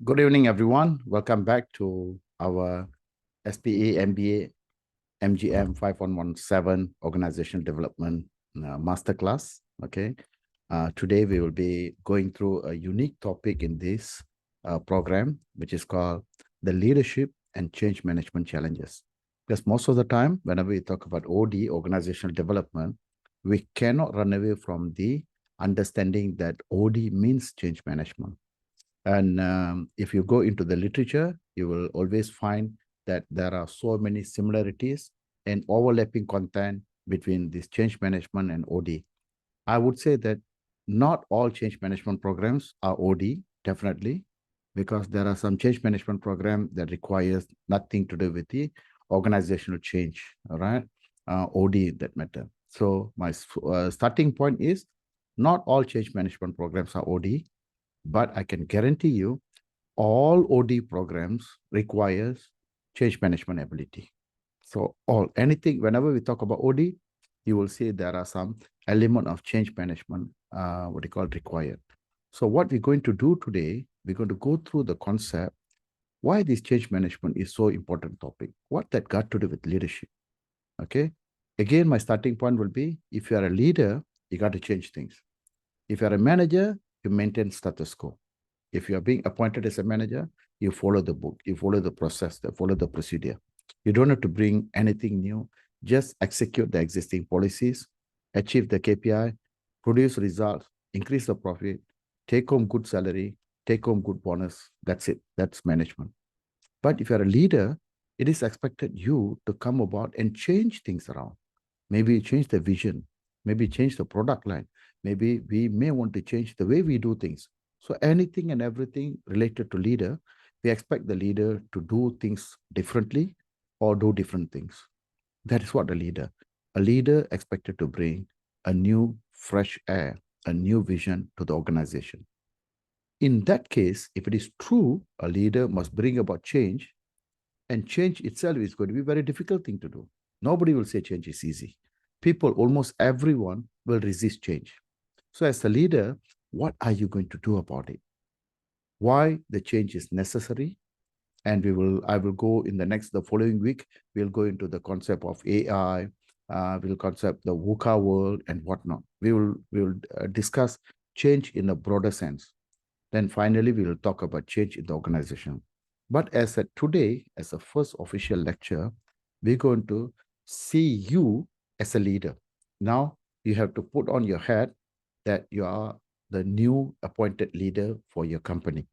Good evening, everyone. Welcome back to our SPA MBA MGM 5117 Organizational Development Masterclass. Okay. Today, we will be going through a unique topic in this program, which is called the leadership and change management challenges. Because most of the time, whenever we talk about OD, organizational development, we cannot run away from the understanding that OD means change management. And if you go into the literature, you will always find that there are so many similarities and overlapping content between this change management and OD. I would say that not all change management programs are OD, definitely, because there are some change management program that requires nothing to do with the organizational change, all right? OD, that matter. So my starting point is not all change management programs are OD, but I can guarantee you all OD programs requires change management ability. So anything, whenever we talk about OD, you will see there are some element of change management, what you call required. So what we're going to do today, we're going to go through the concept, why this change management is so important topic, what that got to do with leadership, okay? Again, my starting point will be, if you are a leader, you got to change things. If you're a manager, you maintain status quo. If you are being appointed as a manager, you follow the book, you follow the process, you follow the procedure. You don't have to bring anything new. Just execute the existing policies, achieve the KPI, produce results, increase the profit, take home good salary, take home good bonus. That's it. That's management. But if you're a leader, it is expected you to come about and change things around. Maybe change the vision, maybe change the product line. Maybe we may want to change the way we do things. So anything and everything related to leader, we expect the leader to do things differently or do different things. That is what a leader expected to bring a new fresh air, a new vision to the organization. In that case, if it is true, a leader must bring about change, and change itself is going to be a very difficult thing to do. Nobody will say change is easy. People, almost everyone, will resist change. So, as a leader, what are you going to do about it? Why the change is necessary? And I will go in the following week, we'll go into the concept of AI, we'll concept the VUCA world and whatnot. We will discuss change in a broader sense. Then finally, we will talk about change in the organization. But as of today, as a first official lecture, we're going to see you as a leader. Now, you have to put on your hat that you are the new appointed leader for your company.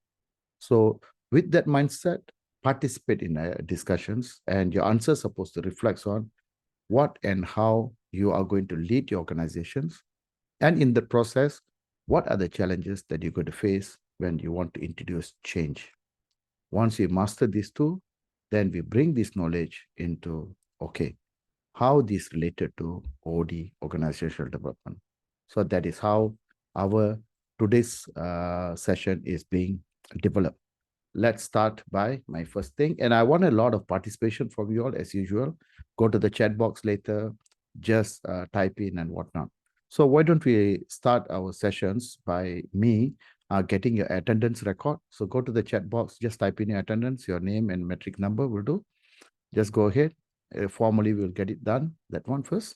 So with that mindset, participate in discussions, and your answer is supposed to reflect on what and how you are going to lead your organizations. And in the process, what are the challenges that you're going to face when you want to introduce change? Once you master these two, then we bring this knowledge into, okay, how this related to OD, organizational development. So that is how our today's session is being developed. Let's start by my first thing. And I want a lot of participation from you all as usual. Go to the chat box later, just type in and whatnot. So why don't we start our sessions by me getting your attendance record. So go to the chat box, just type in your attendance, your name and metric number will do. Just go ahead. Formally, we'll get it done. That one first.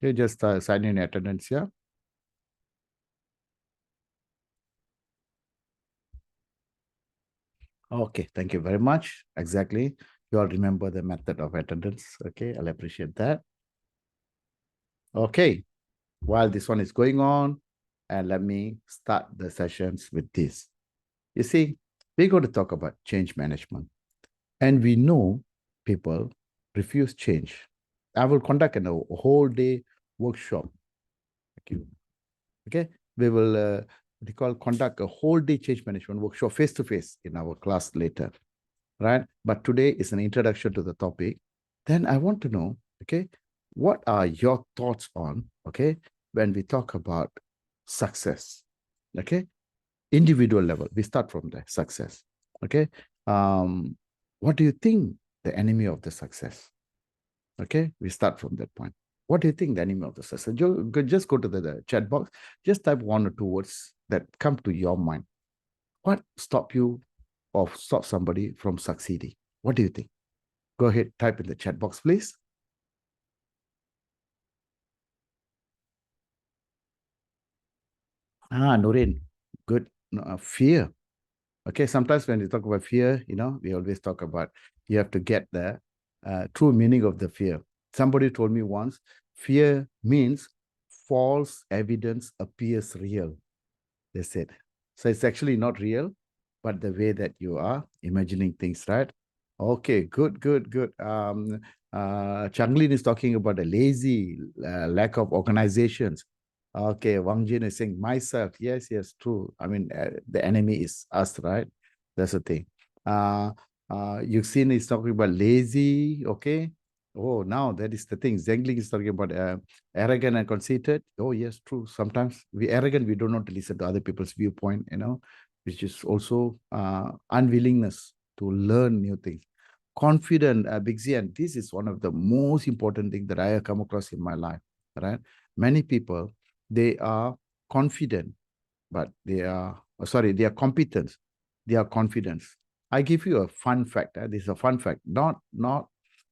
You just sign in attendance here. Okay, thank you very much. Exactly. You all remember the method of attendance. Okay, I'll appreciate that. Okay, while this one is going on, and let me start the sessions with this. You see, we're going to talk about change management. And we know people refuse change. I will conduct a whole day workshop. Okay, we will conduct a whole day change management workshop face to face in our class later, right? But today is an introduction to the topic. Then I want to know, okay, what are your thoughts on, okay, when we talk about success, okay, individual level. We start from there, success, okay. What do you think the enemy of the success? Okay, we start from that point. What do you think the enemy of the success? Just go to the chat box. Just type 1 or 2 words that come to your mind. What stop you or stop somebody from succeeding? What do you think? Go ahead, type in the chat box, please. Noreen, good. Fear. Okay, sometimes when we talk about fear, we always talk about you have to get the true meaning of the fear. Somebody told me once, fear means false evidence appears real. They said. So it's actually not real, but the way that you are imagining things, right? Okay, good, good, good. Changlin is talking about a lazy lack of organizations. Okay, Wang Jin is saying myself. Yes, yes, true. I mean, the enemy is us, right? That's the thing. Yuxin is talking about lazy. Okay. Oh, now that is the thing. Zengling is talking about arrogant and conceited. Oh, yes, true. Sometimes we arrogant, we do not listen to other people's viewpoint, which is also unwillingness to learn new things. Confident, Big Z, and this is one of the most important things that I have come across in my life, right? Many people, they are confident, but they are competent. They are confident. I give you a fun fact. This is a fun fact, not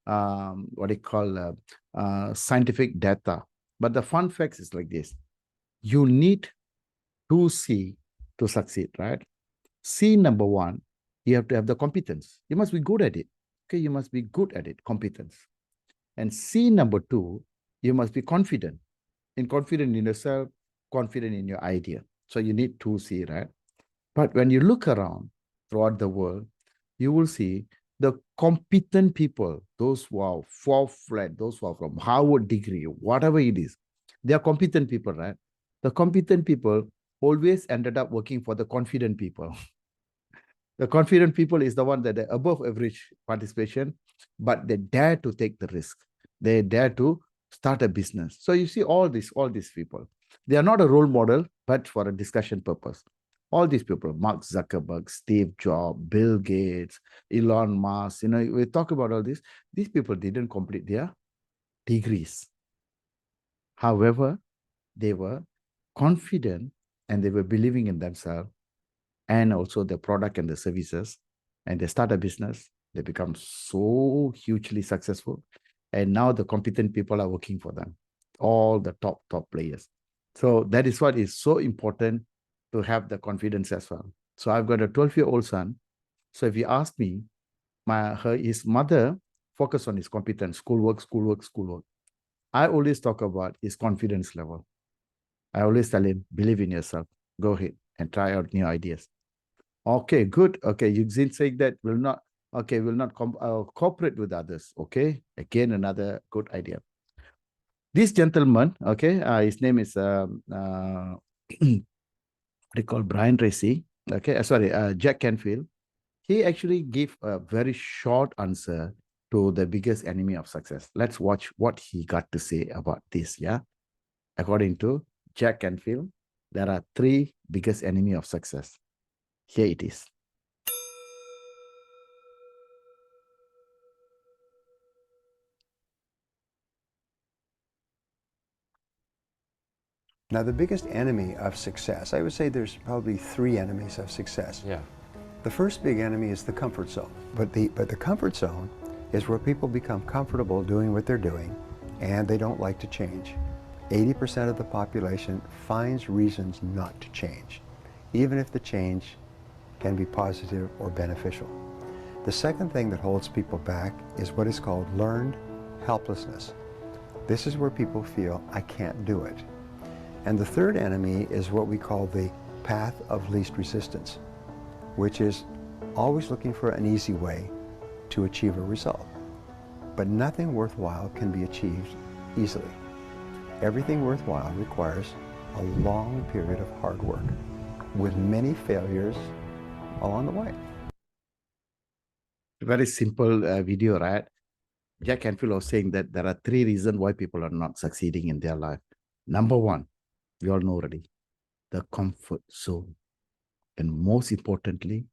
what they call scientific data. But the fun facts is like this. You need to C to succeed, right? C number 1, you have to have the competence. You must be good at it. Okay, you must be good at it, competence. And C number 2, you must be confident in yourself, confident in your idea. So you need 2C, right? But when you look around throughout the world, you will see the competent people, those who are full-fledged, those who are from Harvard degree, whatever it is, they are competent people, right? The competent people always ended up working for the confident people. The confident people is the one that are above average participation, but they dare to take the risk. They dare to start a business. So you see all these people. They are not a role model, but for a discussion purpose. All these people, Mark Zuckerberg, Steve Jobs, Bill Gates, Elon Musk, we talk about all this. These people didn't complete their degrees. However, they were confident and they were believing in themselves and also the product and the services, and they start a business. They become so hugely successful. And now the competent people are working for them, all the top players. So that is what is so important to have the confidence as well. So I've got a 12-year-old son. So if you ask me, his mother focused on his competence, schoolwork. I always talk about his confidence level. I always tell him, believe in yourself. Go ahead and try out new ideas. Okay, good. Okay, Yuxin saying that will not cooperate with others. Okay, again, another good idea. This gentleman, okay, his name is they call Brian Tracy. Okay, Jack Canfield. He actually gave a very short answer to the biggest enemy of success. Let's watch what he got to say about this. Yeah, according to Jack Canfield, there are 3 biggest enemy of success. Here it is. Now, the biggest enemy of success, I would say there's probably 3 enemies of success. Yeah. The first big enemy is the comfort zone. But the comfort zone is where people become comfortable doing what they're doing and they don't like to change. 80% of the population finds reasons not to change, even if the change can be positive or beneficial. The second thing that holds people back is what is called learned helplessness. This is where people feel, I can't do it. And the third enemy is what we call the path of least resistance, which is always looking for an easy way to achieve a result. But nothing worthwhile can be achieved easily. Everything worthwhile requires a long period of hard work, with many failures along the way. Very simple video, right? Jack Canfield was saying that there are 3 reasons why people are not succeeding in their life. Number 1, we all know already, the comfort zone. And most importantly,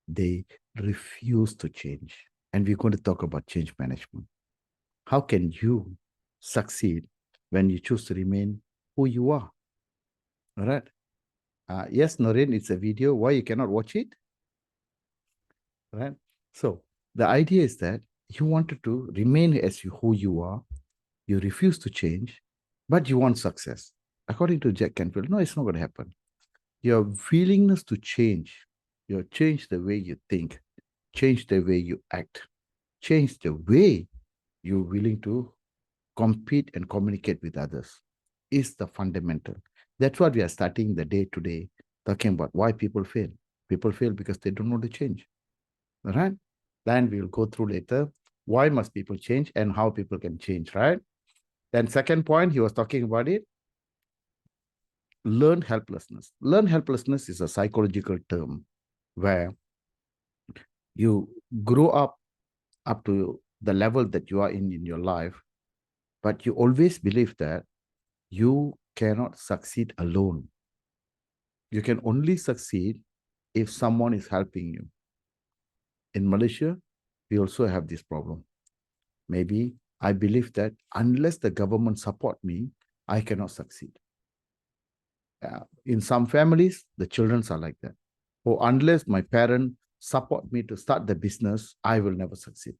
they refuse to change. and we're going to talk about change management. How can you succeed when you choose to remain who you are? All right. Yes, Noreen, it's a video. Why you cannot watch it? Right. So the idea is that you wanted to remain as who you are. You refuse to change, but you want success. According to Jack Canfield, no, it's not going to happen. Your willingness to change, you change the way you think, change the way you act, change the way you're willing to compete and communicate with others is the fundamental. That's what we are starting the day today, talking about why people fail. People fail because they don't want to change. All right? Then we'll go through later why must people change and how people can change, right? Then second point, he was talking about it, learn helplessness. Learn helplessness is a psychological term where you grow up to the level that you are in your life, but you always believe that you cannot succeed alone. You can only succeed if someone is helping you. In Malaysia, we also have this problem. Maybe I believe that unless the government support me, I cannot succeed. In some families, the children are like that. Or unless my parent support me to start the business, I will never succeed.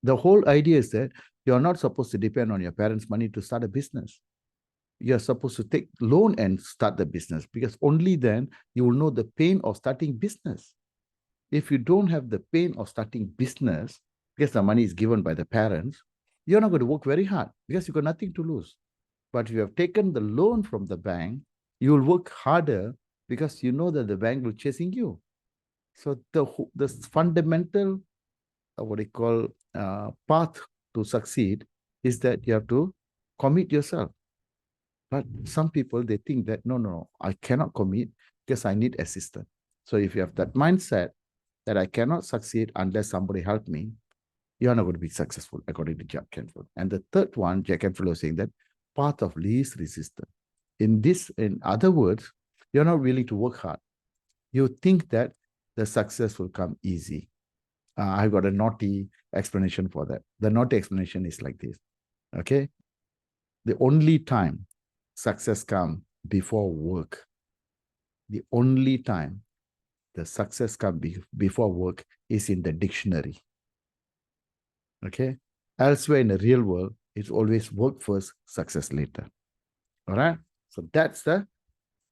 The whole idea is that you're not supposed to depend on your parents' money to start a business. You're supposed to take loan and start the business because only then you will know the pain of starting business. If you don't have the pain of starting business because the money is given by the parents, you're not going to work very hard because you've got nothing to lose. But if you have taken the loan from the bank, you will work harder because you know that the bank will chasing you. So the fundamental, what I call path to succeed is that you have to commit yourself. But some people, they think that, no, I cannot commit because I need assistance. So if you have that mindset that I cannot succeed unless somebody help me, you're not going to be successful, according to Jack Canfield. And the third one, Jack Canfield was saying that path of least resistance. In other words, you're not willing to work hard. You think that the success will come easy. I've got a naughty explanation for that. The naughty explanation is like this. Okay. The only time success comes before work, the only time the success comes before work is in the dictionary. Okay. Elsewhere in the real world, it's always work first, success later. All right. So that's the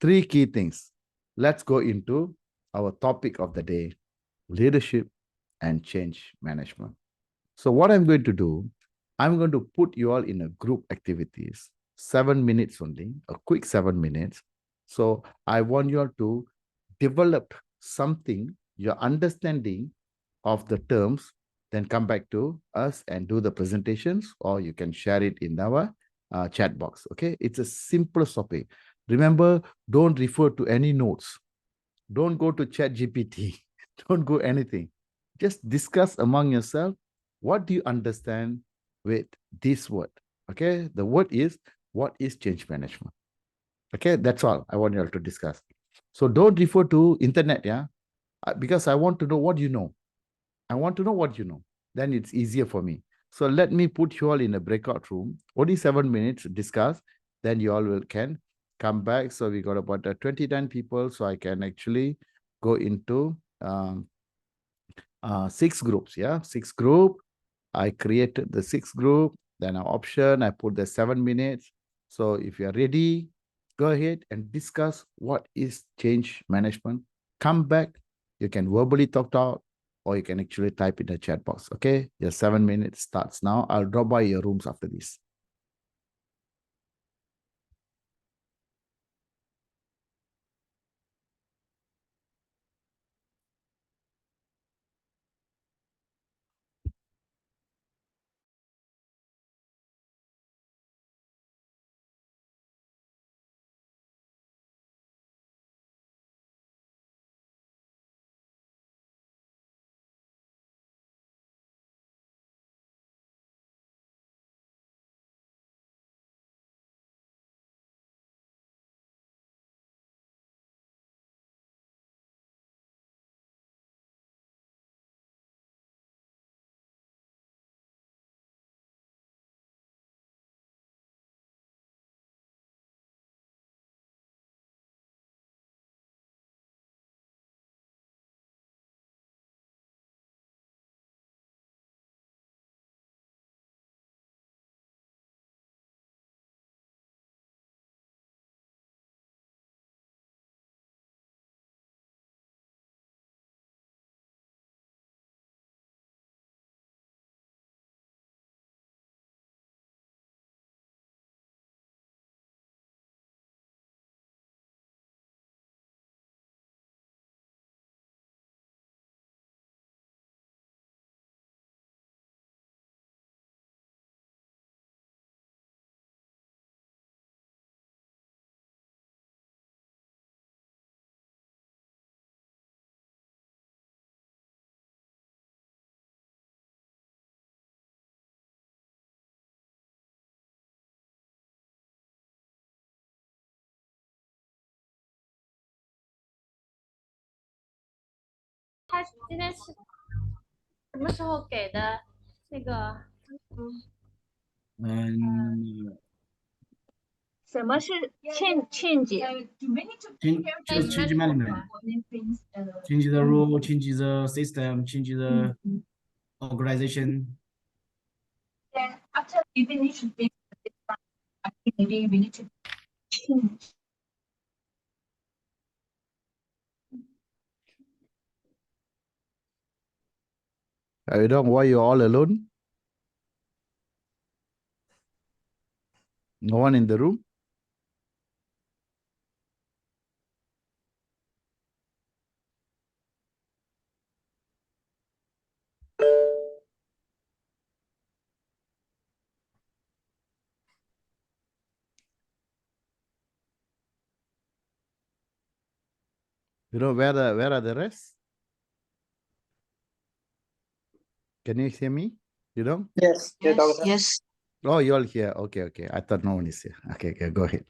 three key things. Let's go into our topic of the day, leadership and change management. So what I'm going to do, I'm going to put you all in a group activities, 7 minutes only, a quick 7 minutes. So I want you all to develop something, your understanding of the terms, then come back to us and do the presentations, or you can share it in our chat box. Okay, it's a simple topic. Remember, don't refer to any notes. Don't go to chat GPT. Don't go anything. Just discuss among yourself. What do you understand with this word? Okay, the word is, what is change management? Okay, that's all I want you all to discuss. So don't refer to internet, yeah, because I want to know what you know. I want to know what you know. Then it's easier for me. So let me put you all in a breakout room. Only 7 minutes to discuss. Then you all can come back. So we got about 29 people. So I can actually go into 6 groups. Yeah, 6 group. I created the 6 group. Then an option. I put the 7 minutes. So if you're ready, go ahead and discuss what is change management. Come back. You can verbally talk out, or you can actually type in the chat box. Okay, your 7 minutes starts now. I'll drop by your rooms after this. 他今天是什么时候给的那个？嗯什么是change？ just change management, change the rule, change the system, change the organization. You know why you're all alone? No one in the room? You know where are the rest? Can you hear me? You know? Yes, Yes, yes. Oh, you all here. Okay, okay. I thought no one is here. Okay, okay, go ahead.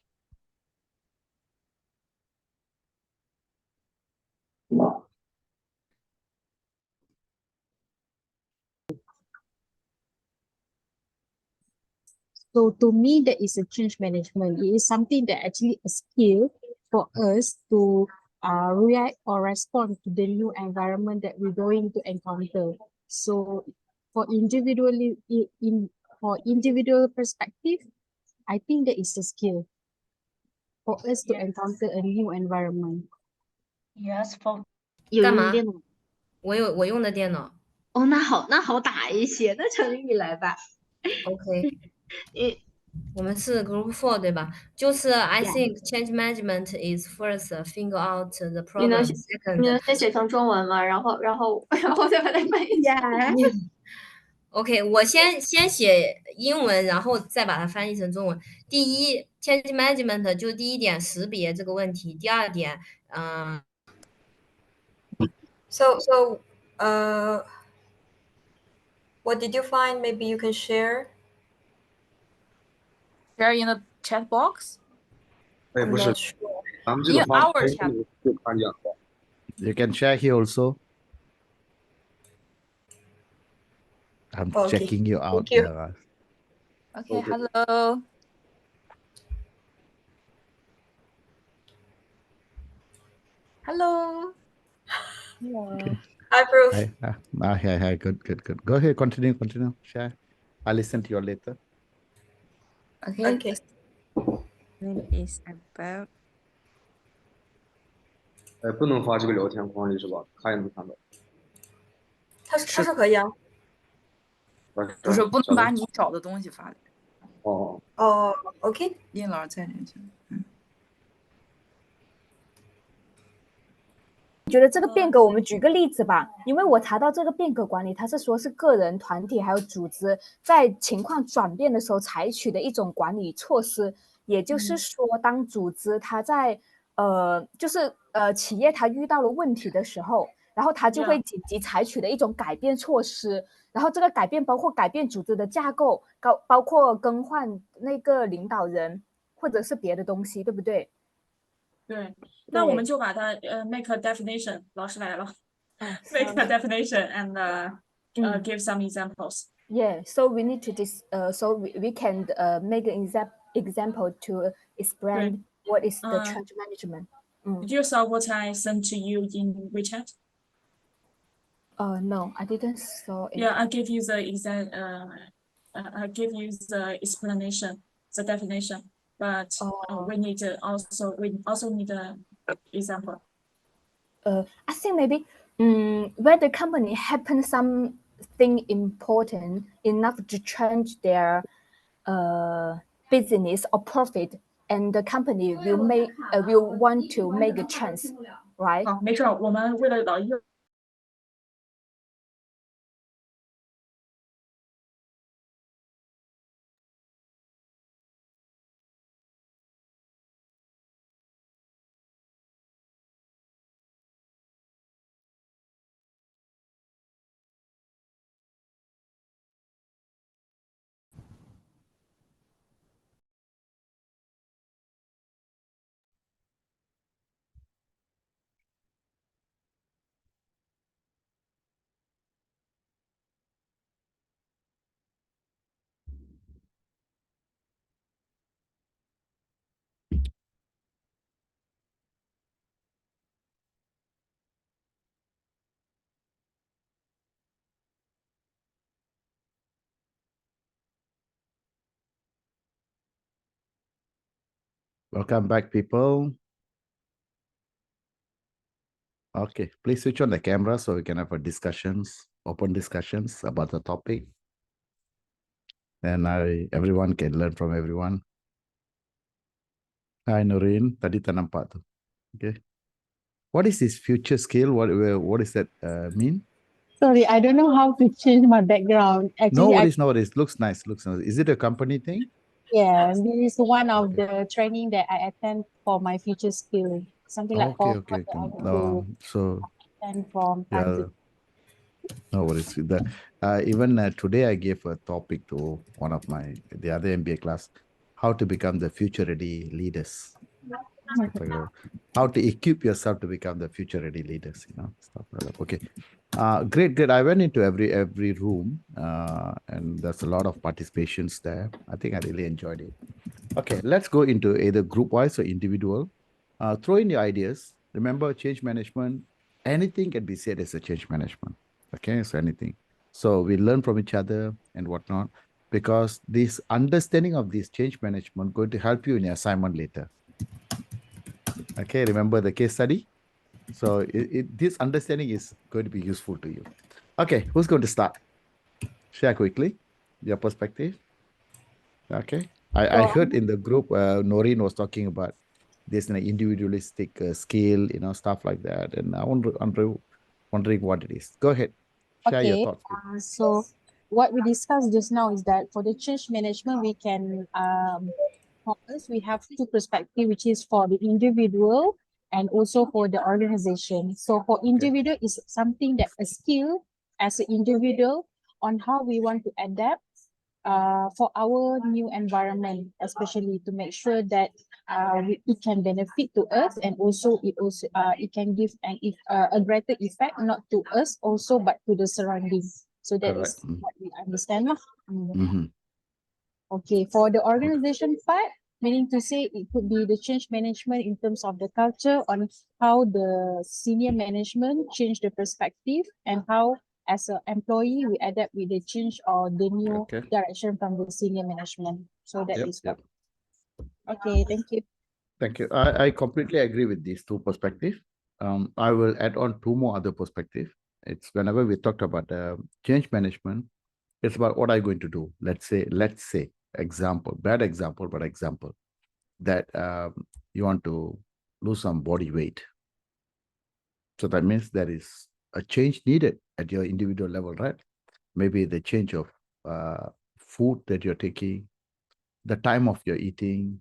So to me, that is a change management. It is something that actually a skill for us to react or respond to the new environment that we're going to encounter. So for individually in for individual perspective, I think that is a skill for us to encounter a new environment. Yes, for 有干嘛用电脑我用的电脑。哦，那好打一些，那成语来吧。 OK，诶我们是 Group 4对吧？就是 I Yeah. think change management is first figure out the 你 problem. 能 Second，先写成中文吗？然后再把它翻译下来。OK，我先写英文，然后再把它翻译成中文。第一，change management 就第一点识别这个问题，第二点，So, what did you find? Maybe you can share. Share in the chat box? I'm 不是， not sure. 咱们这 In 个方 our chat. 就看见了。 You can share here also. I'm Okay, checking you out. thank you. Yeah. Okay, Okay. hello. Hello. Hello. Hi, Bruce. Hi. Hi, hi. Good, good, good. Go ahead. Continue. Share. I'll listen to you later. Okay. Okay. Name is about 不能发这个聊天框里是吧？看也能看到。他是可以啊。不是不能把小你找的东西发来。哦，哦，OK。叶老师再联系。觉得这个变革，我们举个例子吧，因为我查到这个变革管理，它是说是个人、团体还有组织在情况转变的时候采取的一种管理措施。也就是说，当组织它在企业它遇到了问题的时候，然后它就会紧急采取的一种改变措施。然后这个改变包括改变组织的架构，包括更换那个领导人，或者是别的东西，对不对？对，那我们就把它make a definition， 老师来了。Make a definition and give some examples. Yeah, so we need to so we can make an example to explain what is the change management. Did you saw what I sent to you in WeChat? No, I didn't saw it. Yeah, I give you the I give you the explanation, the definition, but we also need an example. I think maybe where the company happen something important enough to change their business or profit, and the company will want to make a chance, right? 好，没事，我们为了老一。Welcome back, people. Okay, please switch on the camera so we can have a discussions, open discussions about the topic. And everyone can learn from everyone. Hi, Noreen. Tadi tak nampak tu. Okay. What is this future skill? What does that mean? Sorry, I don't know how to change my background. No Actually, worries, no worries. Looks nice, looks nice. Is it a company thing? yeah, this is one of the training that I attend for my future skill. Something like Okay, course okay. that I need No, to so attend from time to yeah, no worries. Even today, I gave a topic to one of the other MBA class, how to become the future ready leaders. Stuff like that. How to equip yourself to become the future ready leaders, stuff like that. Okay. Great. I went into every room, and there's a lot of participations there. I think I really enjoyed it. Okay, let's go into either group wise or individual. Throw in your ideas. Remember, change management, anything can be said as a change management. Okay, so anything. So we learn from each other and whatnot, because this understanding of this change management going to help you in your assignment later. Okay, remember the case study? So this understanding is going to be useful to you. Okay, who's going to start? Share quickly your perspective. Okay. I heard in the group, Noreen was talking about this individualistic skill, stuff like that. And I wondering what it is. Go ahead. Share your Okay, thoughts. so what we discussed just now is that for the change management, we can, for us, we have two perspectives, which is for the individual and also for the organization. So for individual is something that a skill as an individual on how we want to adapt for our new environment, especially to make sure that it can benefit to us, and also it can give a greater effect not to us also but to the surroundings. So that is Correct. what we understand lah. Mm-hmm. Okay, for the organization part, meaning to say it could be the change management in terms of the culture on how the senior management change the perspective and how as an employee we adapt with the change or the new Okay. direction from the senior management. So that is Yep. okay, thank you. Thank you. I completely agree with these two perspectives. I will add on two more other perspectives. It's whenever we talked about change management, it's about what I'm going to do. Let's say, example, bad example, but example, that you want to lose some body weight. So that means there is a change needed at your individual level, right? Maybe the change of food that you're taking, the time of your eating,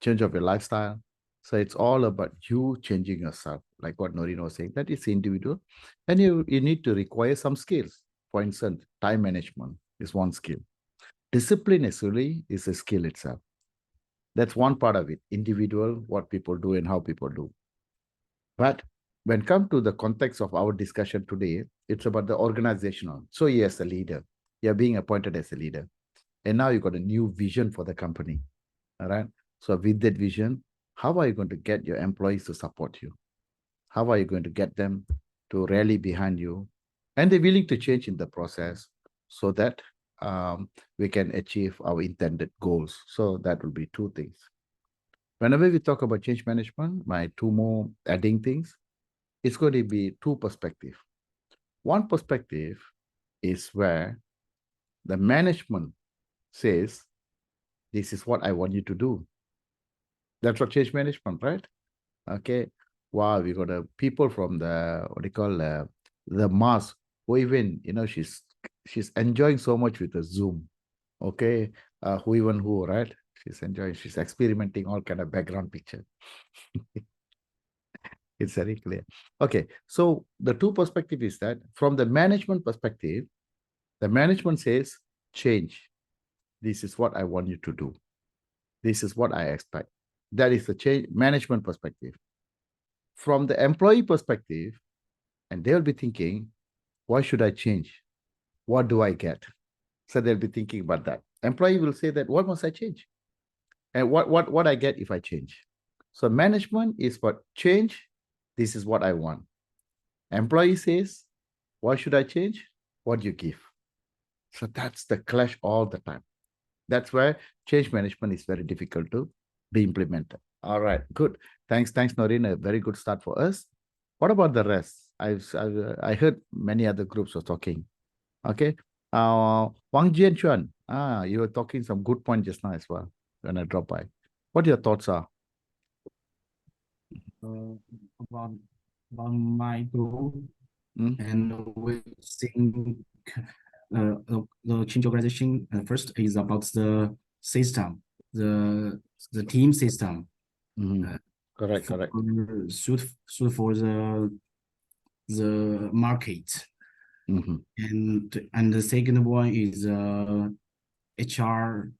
change of your lifestyle. So it's all about you changing yourself, like what Noreen was saying. That is individual. And you need to require some skills. For instance, time management is one skill. Discipline actually is a skill itself. That's one part of it. Individual, what people do and how people do. But when come to the context of our discussion today, it's about the organizational. So you as a leader, you're being appointed as a leader. And now you got a new vision for the company. All right. So with that vision, how are you going to get your employees to support you? How are you going to get them to rally behind you? And they're willing to change in the process so that we can achieve our intended goals. So that will be two things. Whenever we talk about change management, my two more adding things, it's going to be two perspectives. One perspective is where the management says, this is what I want you to do. That's what change management, right? Okay. Wow, we got people from the, what do you call, the Mars, who even, she's enjoying so much with the Zoom. Okay. Who, right? She's enjoying, she's experimenting all kind of background picture. It's very clear. Okay. So the two perspective is that from the management perspective, the management says, change. This is what I want you to do. This is what I expect. That is the change management perspective. From the employee perspective, and they'll be thinking, why should I change? What do I get? So they'll be thinking about that. Employee will say that, what must I change? And what I get if I change? So management is what change. This is what I want. Employee says, why should I change? What do you give? So that's the clash all the time. That's where change management is very difficult to be implemented. All right, good. Thanks, Noreen. A very good start for us. What about the rest? I heard many other groups were talking. Okay. Wang Jianchuan, you were talking some good point just now as well when I drop by. What your thoughts are? About my group, and we think the change organization first is about the system, the team system. Correct. Suit for the market. And the second one is HR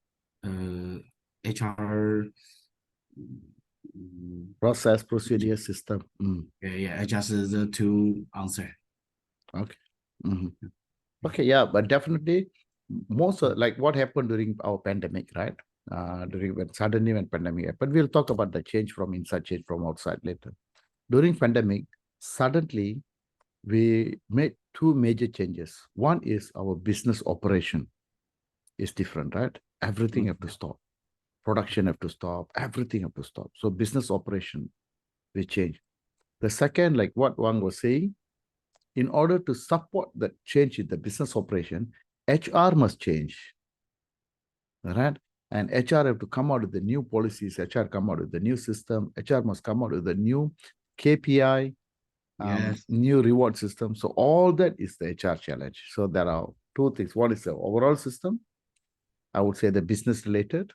process, procedure, system. Yeah, just the two answer. Okay. Okay, yeah, but definitely most like what happened during our pandemic, right? During when pandemic happened, we'll talk about the change from inside, change from outside later. During pandemic, suddenly we made two major changes. One is our business operation is different, right? Everything have to stop. Production have to stop. Everything have to stop. So business operation will change. The second, like what Wang was saying, in order to support the change in the business operation, HR must change, right? And HR have to come out with the new policies. HR come out with the new system. HR must come out with the new KPI, new reward system. So all that is the HR challenge. So there are two things. One is the overall system. I would say the business related.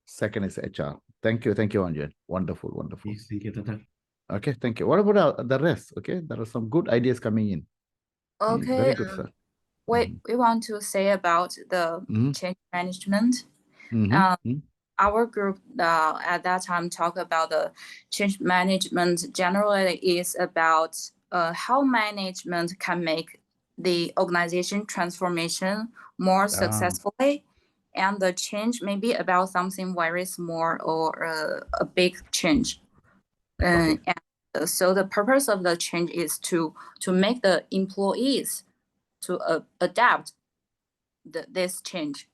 Second is HR. Thank you, Anjan. Wonderful. Yes, thank you, Tata. Okay, thank you. What about the rest? Okay, there are some good ideas coming in. Okay, very good, sir. we want to say about the change management. Our group at that time talked about the change management generally is about how management can make the organization transformation more successfully, and the change may be about something very small or a big change. And so the purpose of the change is to make the employees to adapt this change.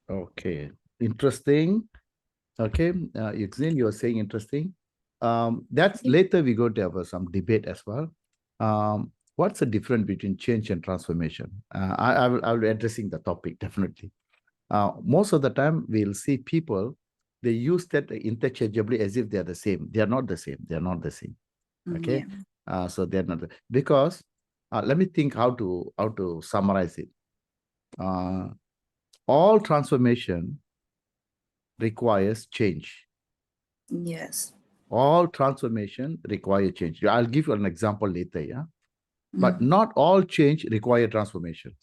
Okay, interesting. Okay, Yuxin, you are saying interesting. That's later we go to have some debate as well. What's the difference between change and transformation? I will be addressing the topic definitely. Most of the time we'll see people, they use that interchangeably as if they are the same. They are not the same. They are not the same. Okay, so they're not because let me think how to summarize it. All transformation requires change. Yes. All transformation require change. I'll give you an example later, yeah. But not all change require transformation.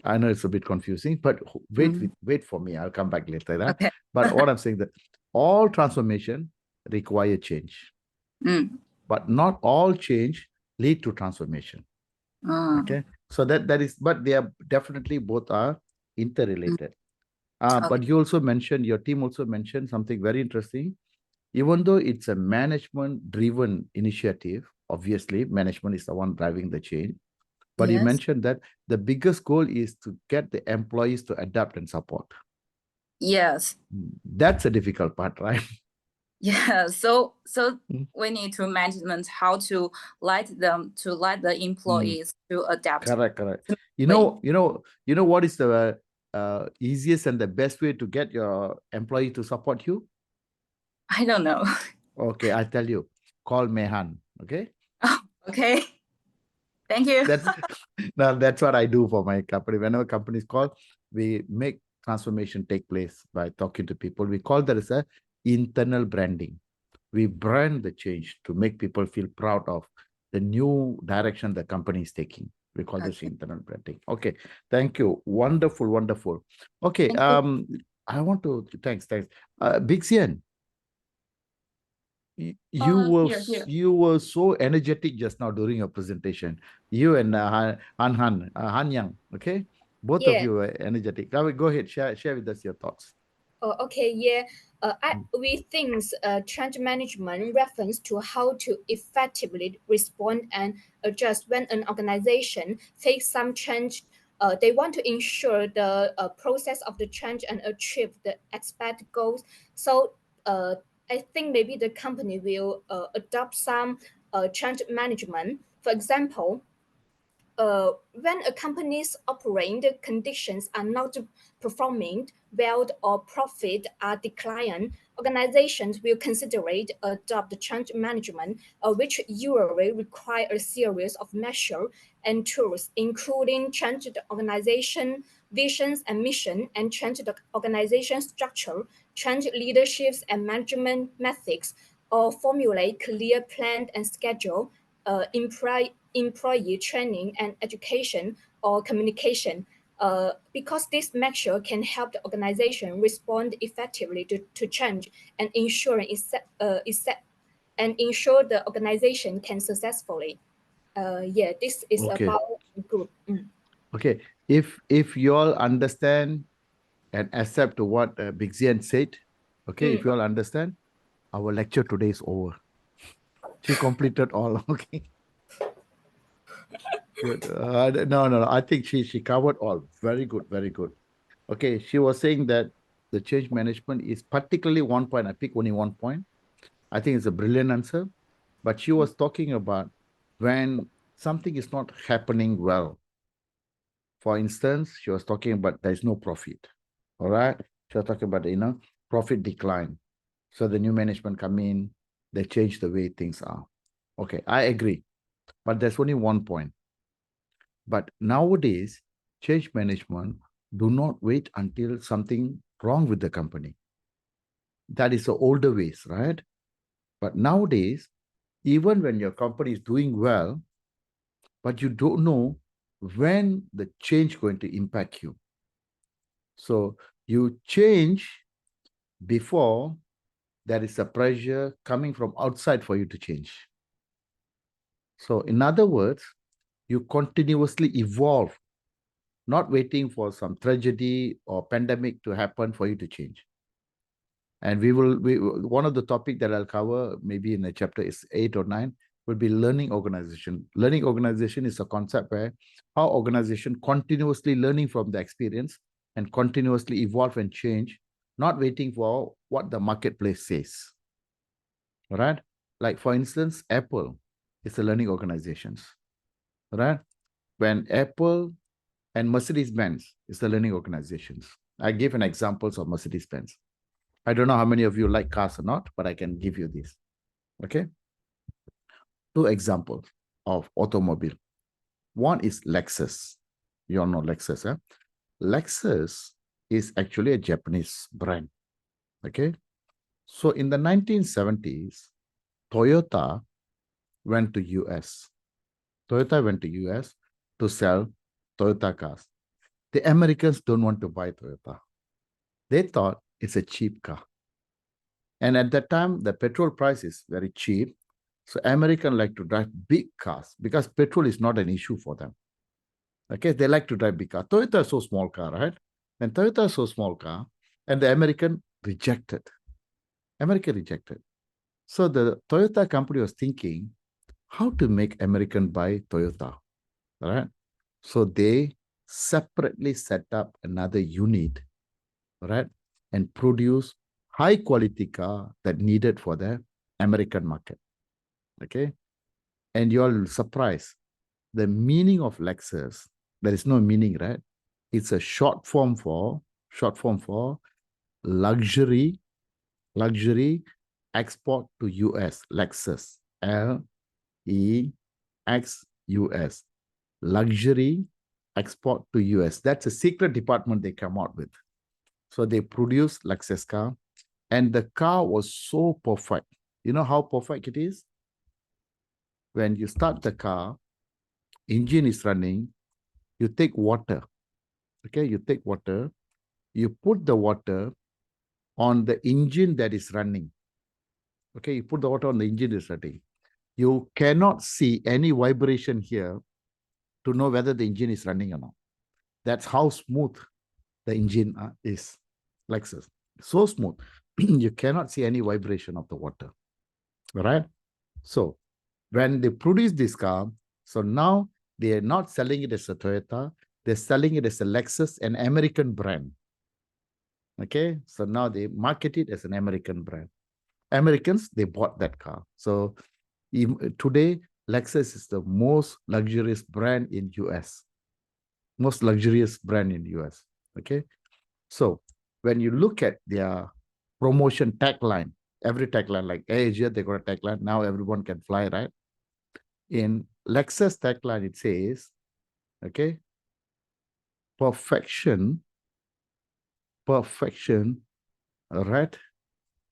I know it's a bit confusing, but wait for me. I'll come back later. Right? Okay. But what I'm saying that all transformation require change. But not all change lead to transformation. Okay. So that is, but they are definitely both are interrelated. But you also mentioned, your team also mentioned something very interesting. Even though it's a management-driven initiative, obviously management is the one driving the change. But you mentioned that the biggest goal is to get the employees to adapt and support. Yes. That's a difficult part, right? Yeah. So we need to management how to let the employees to adapt. Correct. You know what is the easiest and the best way to get your employee to support you? I don't know. Okay, I tell you. Call Mehan. Okay. Oh, okay. Thank you. That's what I do for my company. Whenever companies call, we make transformation take place by talking to people. We call that as a internal branding. We brand the change to make people feel proud of the new direction the company is taking. We call this internal branding. Okay, thank you. Wonderful. Okay, I want to thanks. Big Xian, you were so energetic just now during your presentation. You and Han Yang, okay? Both of you were energetic. Go ahead, share with us your thoughts. Okay, yeah. We think change management refers to how to effectively respond and adjust when an organization takes some change they want to ensure the process of the change and achieve the expected goals. So I think maybe the company will adopt some change management. For example, when a company's operating conditions are not performing well or profit are declining, organizations will consider it adopt change management, which usually require a series of measures and tools, including change the organization visions and mission, and change the organization structure, change leaderships and management methods, or formulate clear plan and schedule, employee training and education or communication, because this measure can help the organization respond effectively to change and ensure the organization can successfully. Yeah, this is Okay. about group. Okay. If you all understand and accept what Big Zian said, okay, if you all understand, our lecture today is over. She completed all. Okay. Good. No. I think she covered all. Very good. Very good. Okay. She was saying that the change management is particularly one point. I pick only one point. I think it's a brilliant answer. But she was talking about when something is not happening well. For instance, she was talking about there's no profit. All right. She was talking about, profit decline. So the new management come in, they change the way things are. Okay, I agree. But there's only one point. But nowadays, change management do not wait until something wrong with the company. That is the older ways, right? But nowadays, even when your company is doing well, but you don't know when the change going to impact you. So you change before there is a pressure coming from outside for you to change. So in other words, you continuously evolve, not waiting for some tragedy or pandemic to happen for you to change. And one of the topic that I'll cover maybe in the chapter is 8 or 9 will be learning organization. Learning organization is a concept where how organization continuously learning from the experience and continuously evolve and change, not waiting for what the marketplace says. All right? Like for instance, Apple is a learning organizations. Right? When Apple and Mercedes-Benz is the learning organizations. I give an examples of Mercedes-Benz. I don't know how many of you like cars or not, but I can give you this. Okay? 2 examples of automobile. One is Lexus. You all know Lexus, eh? Lexus is actually a Japanese brand. Okay? So in the 1970s, Toyota went to US. Toyota went to US to sell Toyota cars. The Americans don't want to buy Toyota. They thought it's a cheap car. And at that time, the petrol price is very cheap. So Americans like to drive big cars because petrol is not an issue for them. Okay, they like to drive big car. Toyota is so small car, right? And Toyota is so small car, and the American rejected. America rejected. So the Toyota company was thinking how to make American buy Toyota, right? So they separately set up another unit, right? And produce high quality car that needed for the American market. Okay. And you're surprised. The meaning of Lexus, there is no meaning, right? It's a short form for luxury export to US, Lexus, LEXUS, luxury export to US. That's a secret department they come out with. So they produced Lexus car, and the car was so perfect. You know how perfect it is? When you start the car, engine is running, you take water. Okay, you take water, you put the water on the engine that is running. Okay, you put the water on the engine that is running. You cannot see any vibration here to know whether the engine is running or not. That's how smooth the engine is. Lexus. So smooth. You cannot see any vibration of the water. All right? So when they produce this car, so now they are not selling it as a Toyota, They're selling it as a Lexus, an American brand. Okay, so now they market it as an American brand. Americans, they bought that car. So today, Lexus is the most luxurious brand in US. Most luxurious brand in US. Okay, so when you look at their promotion tagline, every tagline, like Asia, they got a tagline. Now everyone can fly, right? In Lexus tagline, it says, okay, perfection, all right?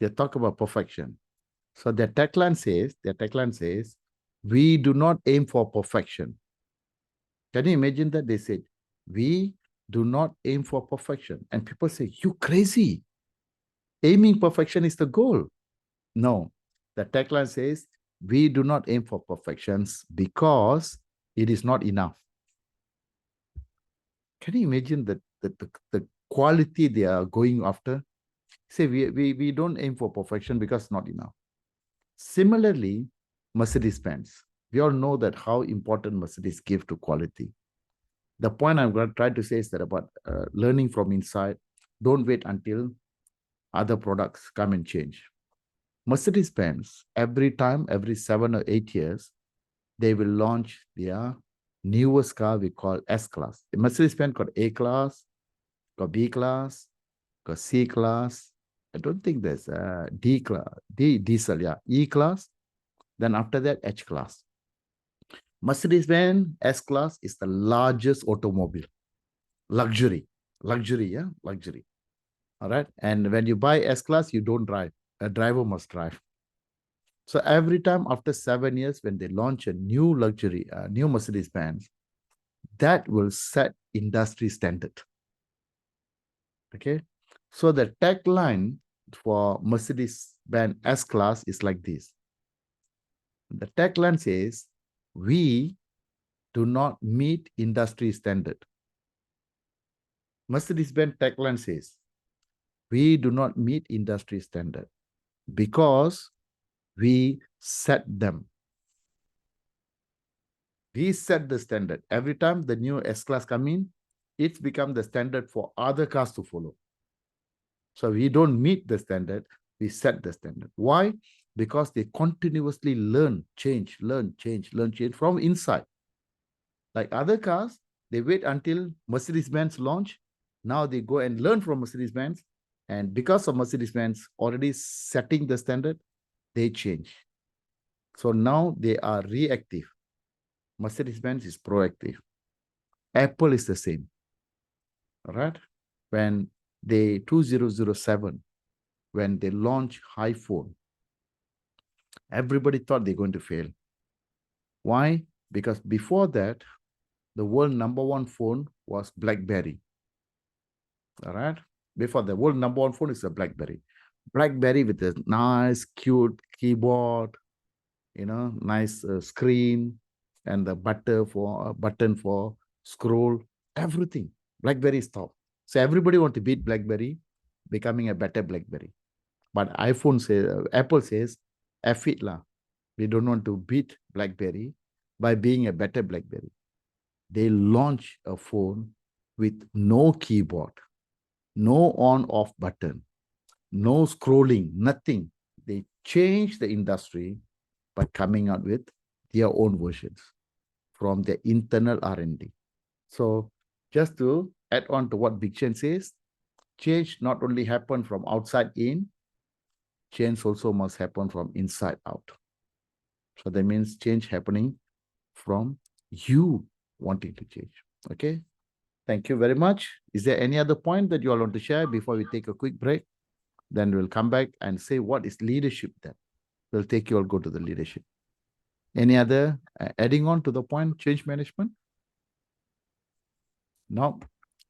They talk about perfection. So their tagline says, we do not aim for perfection. Can you imagine that? They said, we do not aim for perfection. And people say, you crazy. Aiming perfection is the goal. No, the tagline says, we do not aim for perfections because it is not enough. Can you imagine the quality they are going after? Say, we don't aim for perfection because it's not enough. Similarly, Mercedes-Benz. We all know that how important Mercedes give to quality. The point I'm going to try to say is that about learning from inside. Don't wait until other products come and change. Mercedes-Benz, every 7 or 8 years, they will launch their newest car we call S-Class. Mercedes-Benz got A-Class, got B-Class, got C-Class. I don't think there's D-Class, diesel, yeah, E-Class. Then after that, H-Class. Mercedes-Benz S-Class is the largest automobile. Luxury, yeah, luxury. All right. And when you buy S-Class, you don't drive. A driver must drive. So every time after 7 years, when they launch a new luxury, new Mercedes-Benz, that will set industry standard. Okay. So the tagline for Mercedes-Benz S-Class is like this. The tagline says, we do not meet industry standard. Mercedes-Benz tagline says, we do not meet industry standard because we set them. We set the standard. Every time the new S-Class come in, it's become the standard for other cars to follow. So we don't meet the standard, we set the standard. Why? Because they continuously learn, change from inside. Like other cars, they wait until Mercedes-Benz launch. Now they go and learn from Mercedes-Benz. And because of Mercedes-Benz already setting the standard, they change. So now they are reactive. Mercedes-Benz is proactive. Apple is the same. All right? When they 2007, when they launched iPhone, everybody thought they're going to fail. Why? Because before that, the world #1 phone was BlackBerry. All right? Before the world #1 phone is a BlackBerry. BlackBerry with a nice, cute keyboard, nice screen, and the button for scroll, everything. BlackBerry is top. So everybody want to beat BlackBerry, becoming a better BlackBerry. But Apple says, F it lah. We don't want to beat BlackBerry by being a better BlackBerry. They launch a phone with no keyboard, no on-off button, no scrolling, nothing. They change the industry by coming out with their own versions from their internal R&D. So just to add on to what Big Chen says, change not only happen from outside in, change also must happen from inside out. So that means change happening from you wanting to change. Okay. Thank you very much. Is there any other point that you all want to share before we take a quick break? Then we'll come back and say what is leadership then. We'll take you all go to the leadership. Any other adding on to the point, change management? No,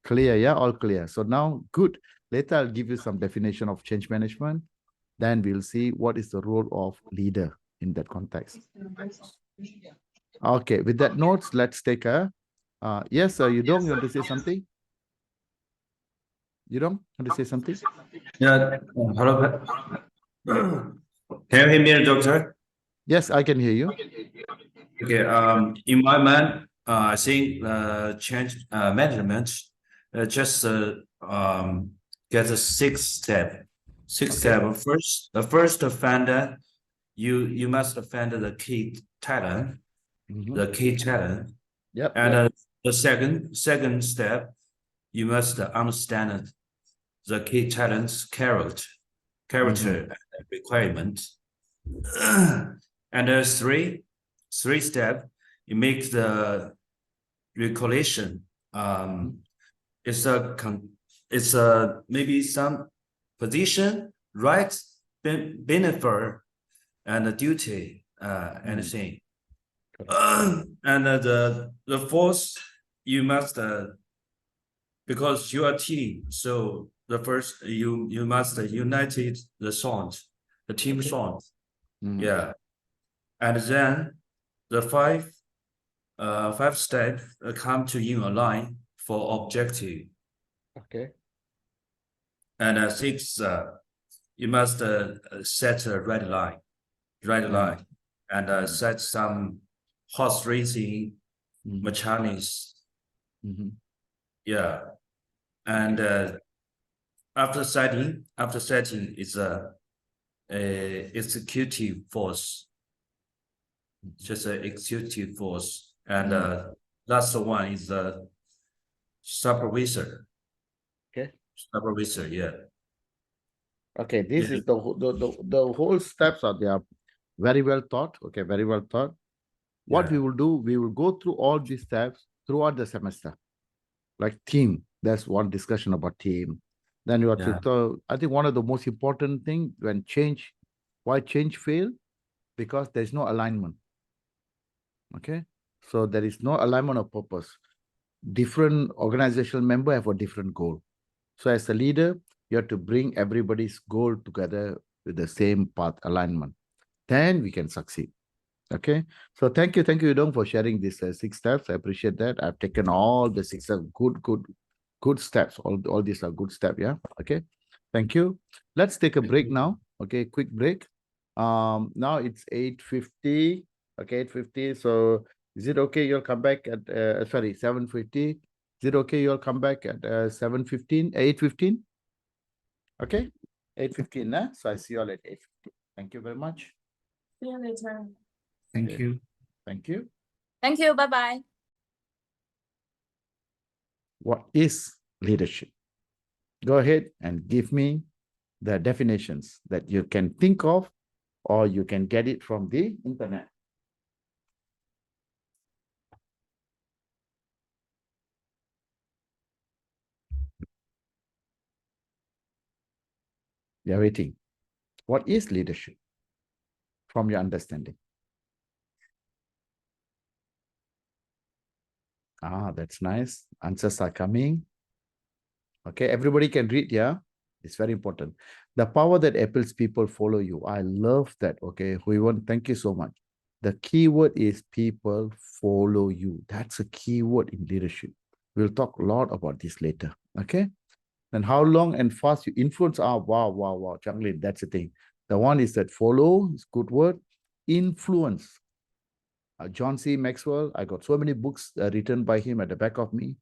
clear, yeah, all clear. So now, good. Later, I'll give you some definition of change management. Then we'll see what is the role of leader in that context. Okay, with that notes, let's take a, yes, you want to say something? You want to say something? Yeah, hello. Can you hear me, doctor? Yes, I can hear you. Okay, in my mind, I think change management just get a six step. First, the first offender, you must offend the key talent, the key talent. Yep. And the second step, you must understand the key talent's character and requirement. And three step, you make the recollection. It's a maybe some position, rights, benefit, and a duty, anything. And the fourth, you must because you are a team, so the first you must united the songs, the team songs. Yeah, and then the five steps come to in a line for objective. Okay. And six, you must set a red line, and set some horse racing mechanics. Yeah, and after setting is a executive force, just an executive force, and last one is the supervisor. Okay. Supervisor, yeah. Okay, this is the whole steps are there, very well thought. Okay, very well thought. What we will do, we will go through all these steps throughout the semester, like team. That's one discussion about team. Then you have to. I think one of the most important thing when why change fail, because there's no alignment. Okay, so there is no alignment of purpose. Different organizational member have a different goal. So as a leader, you have to bring everybody's goal together with the same path alignment. Then we can succeed. Okay. So thank you, Yudong, for sharing these 6 steps. I appreciate that. I've taken all the 6 steps. Good steps. All these are good steps. Yeah. Okay. Thank you. Let's take a break now. Okay, quick break. Now it's 8:50. Okay, 8:50. So is it okay you'll come back at 7:50? Is it okay you'll come back at 7:15, 8:15? Okay, 8:15. So I see you all at 8:15. Thank you very much. See you later. Thank you. Thank you. Thank you. Bye-bye. What is leadership? Go ahead and give me the definitions that you can think of, or you can get it from the internet. We are waiting. What is leadership from your understanding? That's nice. Answers are coming. Okay, everybody can read, yeah? It's very important. The power that appeals people follow you. I love that. Okay, Huiwan, thank you so much. The key word is people follow you. That's a key word in leadership. We'll talk a lot about this later. Okay. And how long and fast you influence. Wow. Changlin, that's the thing. The one is that follow is good word. Influence. John C. Maxwell, I got so many books written by him at the back of me.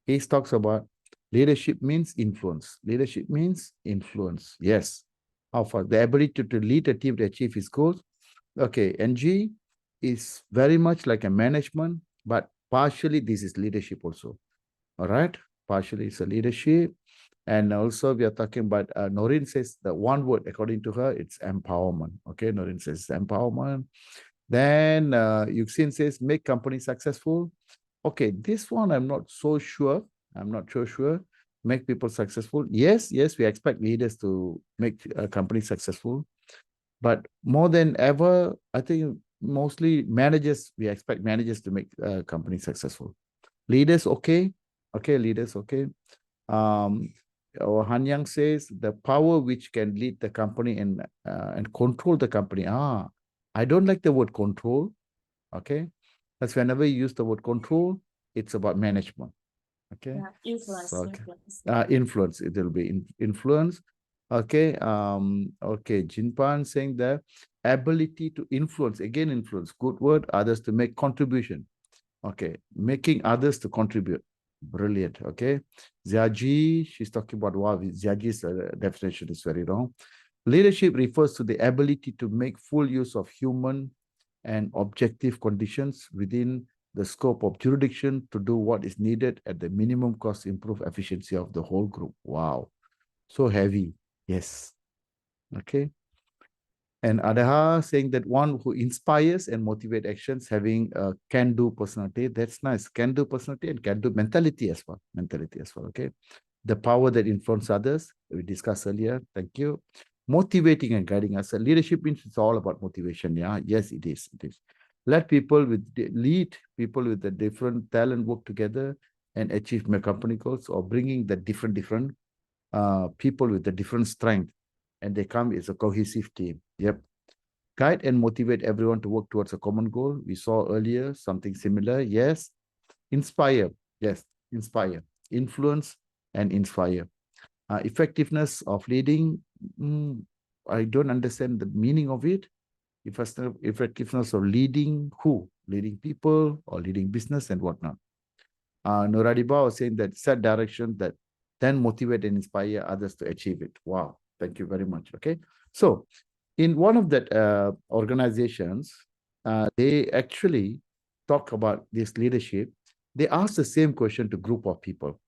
He talks about leadership means influence. Leadership means influence. Yes. How far? The ability to lead a team to achieve his goals. Okay, NG is very much like a management, but partially this is leadership also. All right, partially it's a leadership. And also we are talking about, Noreen says the one word, according to her, it's empowerment. Okay, Noreen says empowerment. Then Yuxin says make company successful. Okay, this one I'm not so sure. Make people successful. Yes, we expect leaders to make a company successful. But more than ever, I think mostly managers, we expect managers to make a company successful. Leaders, okay. Okay, leaders, okay. Han Yang says the power which can lead the company and control the company. I don't like the word control. Okay, that's whenever you use the word control, it's about management. Okay, influence. So, okay. Influence. It will be influence. Okay. Okay. Jinpan saying the ability to influence. Again, influence. Good word. Others to make contribution. Okay, making others to contribute. Brilliant. Okay, Ziaji, she's talking about, wow, Ziaji's definition is very wrong. Leadership refers to the ability to make full use of human and objective conditions within the scope of jurisdiction to do what is needed at the minimum cost to improve efficiency of the whole group. Wow, so heavy. Yes. Okay. And Adaha saying that one who inspires and motivate actions, having a can-do personality. That's nice. Can-do personality and can-do mentality as well. Mentality as well. Okay. The power that influences others, we discussed earlier. Thank you. Motivating and guiding us. Leadership means it's all about motivation. Yeah. Yes, it is. It is. Lead people with a different talent work together and achieve company goals, or bringing the different people with the different strength, and they come as a cohesive team. Yep. Guide and motivate everyone to work towards a common goal. We saw earlier something similar. Yes. Inspire. Yes. Inspire. Influence and inspire. Effectiveness of leading. I don't understand the meaning of it. Effectiveness of leading who? Leading people or leading business and whatnot. Noradiba was saying that set direction that then motivate and inspire others to achieve it. Wow. Thank you very much. Okay. So in one of that organizations, they actually talk about this leadership. They ask the same question to group of people.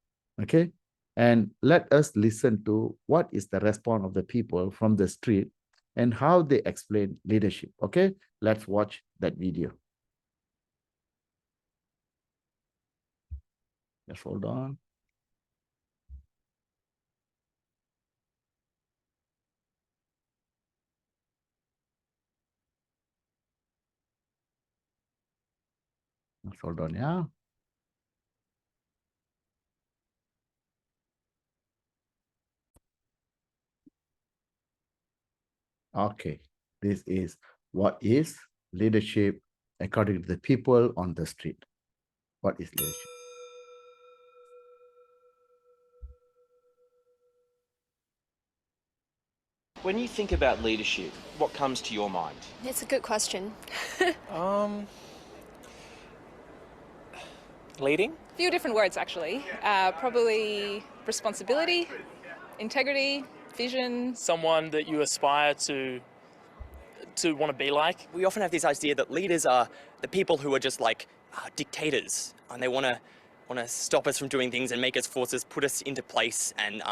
Okay. And let us listen to what is the response of the people from the street and how they explain leadership. Okay. Let's watch that video. Just hold on. Just hold on, yeah. Okay, this is what is leadership according to the people on the street. What is leadership? When you think about leadership, what comes to your mind? It's a good question. Leading? A few different words, actually. Probably responsibility, integrity, vision. Someone that you aspire to want to be like. We often have this idea that leaders are the people who are just like dictators, and they want to stop us from doing things and make us forces, put us into place, and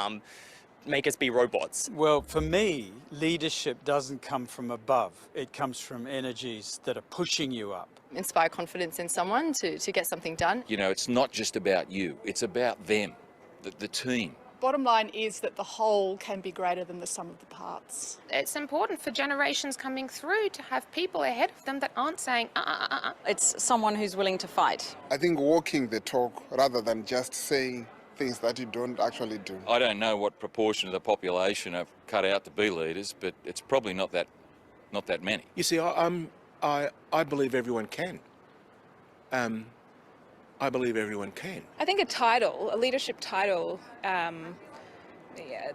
make us be robots. Well, for me, leadership doesn't come from above. It comes from energies that are pushing you up. Inspire confidence in someone to get something done. You know, it's not just about you, it's about them, the team. Bottom line is that the whole can be greater than the sum of the parts. It's important for generations coming through to have people ahead of them that aren't saying, It's someone who's willing to fight. I think walking the talk rather than just saying things that you don't actually do. I don't know what proportion of the population are cut out to be leaders, but it's probably not that many. You see, I believe everyone can. I believe everyone can. I think a leadership title,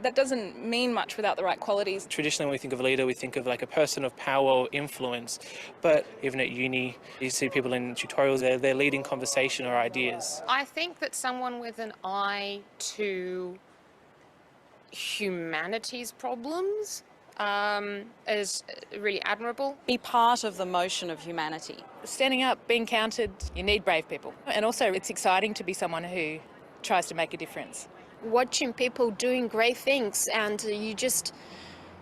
that doesn't mean much without the right qualities. Traditionally, when we think of a leader, we think of like a person of power or influence. But even at uni, you see people in tutorials, they're leading conversation or ideas. I think that someone with an eye to humanity's problems is really admirable. Be part of the motion of humanity. Standing up, being counted, you need brave people. And also, it's exciting to be someone who tries to make a difference. Watching people doing great things, and you just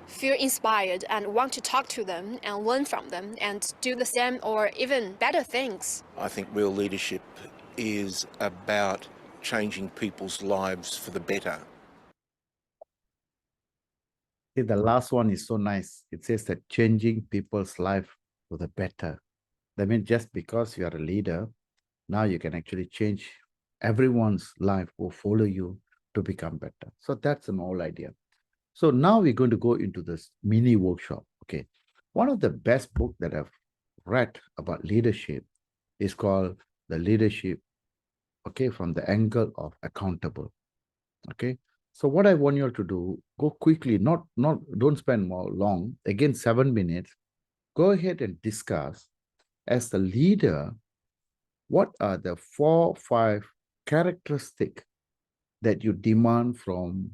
feel inspired and want to talk to them and learn from them and do the same or even better things. I think real leadership is about changing people's lives for the better. See, the last one is so nice. It says that changing people's life for the better. That means just because you are a leader, now you can actually change everyone's life who follow you to become better. So that's an whole idea. So now we're going to go into this mini workshop. Okay. One of the best books that I've read about leadership is called The Leadership, okay, from the angle of accountable. Okay. So what I want you all to do, go quickly, don't spend more long, again, 7 minutes, go ahead and discuss as the leader, what are the 4-5 characteristics that you demand from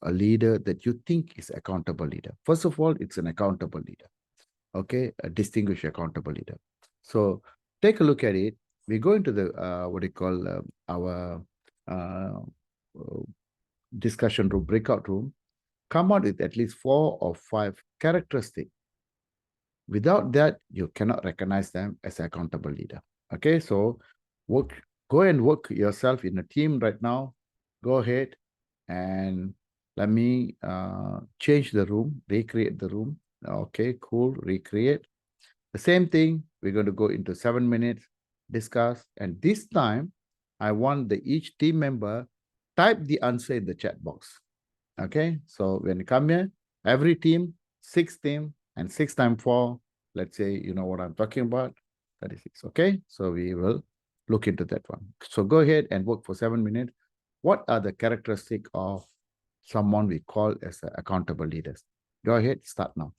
a leader that you think is accountable leader? First of all, it's an accountable leader. Okay, a distinguished accountable leader. So take a look at it. We go into the what do you call our discussion room, breakout room. Come out with at least 4 or 5 characteristics. Without that, you cannot recognize them as accountable leader. Okay, so go and work yourself in a team right now. Go ahead and let me change the room, recreate the room. Okay, cool, recreate. The same thing, we're going to go into 7 minutes, discuss, and this time, I want each team member type the answer in the chat box. Okay, so when you come here, every team, 6 team, and 6 times 4, let's say, you know what I'm talking about, 36. Okay, so we will look into that one. So go ahead and work for 7 minutes. What are the characteristics of someone we call as accountable leaders? Go ahead, start now.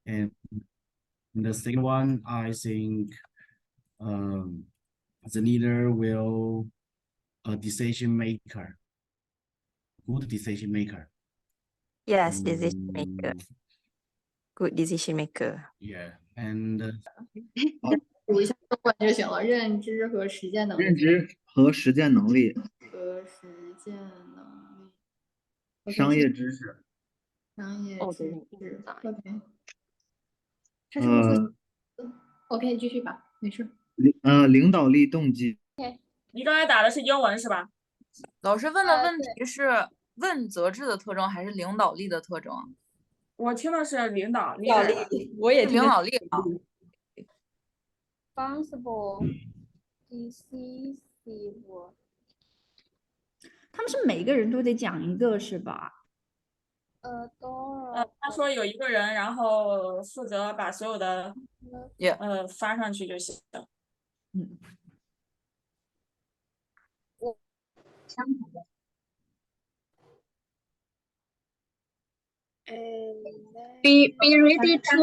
And the second one, I think the leader will a decision maker, good decision maker. Yes, decision maker. Good decision maker. Yeah, and 读一下中文就行了。认知和实践能力。认知和实践能力。和实践能力。商业知识。商业知识。OK。它呃。OK，继续吧，没事。领导力动机。OK，你刚才打的是英文是吧？老师问的问题是问责制的特征还是领导力的特征？我听的是领导力，我也听领导力啊。Responsible, decisive。他们是每个人都得讲一个是吧？他说有一个人，然后负责把所有的发上去就行。嗯。相同的。Be ready to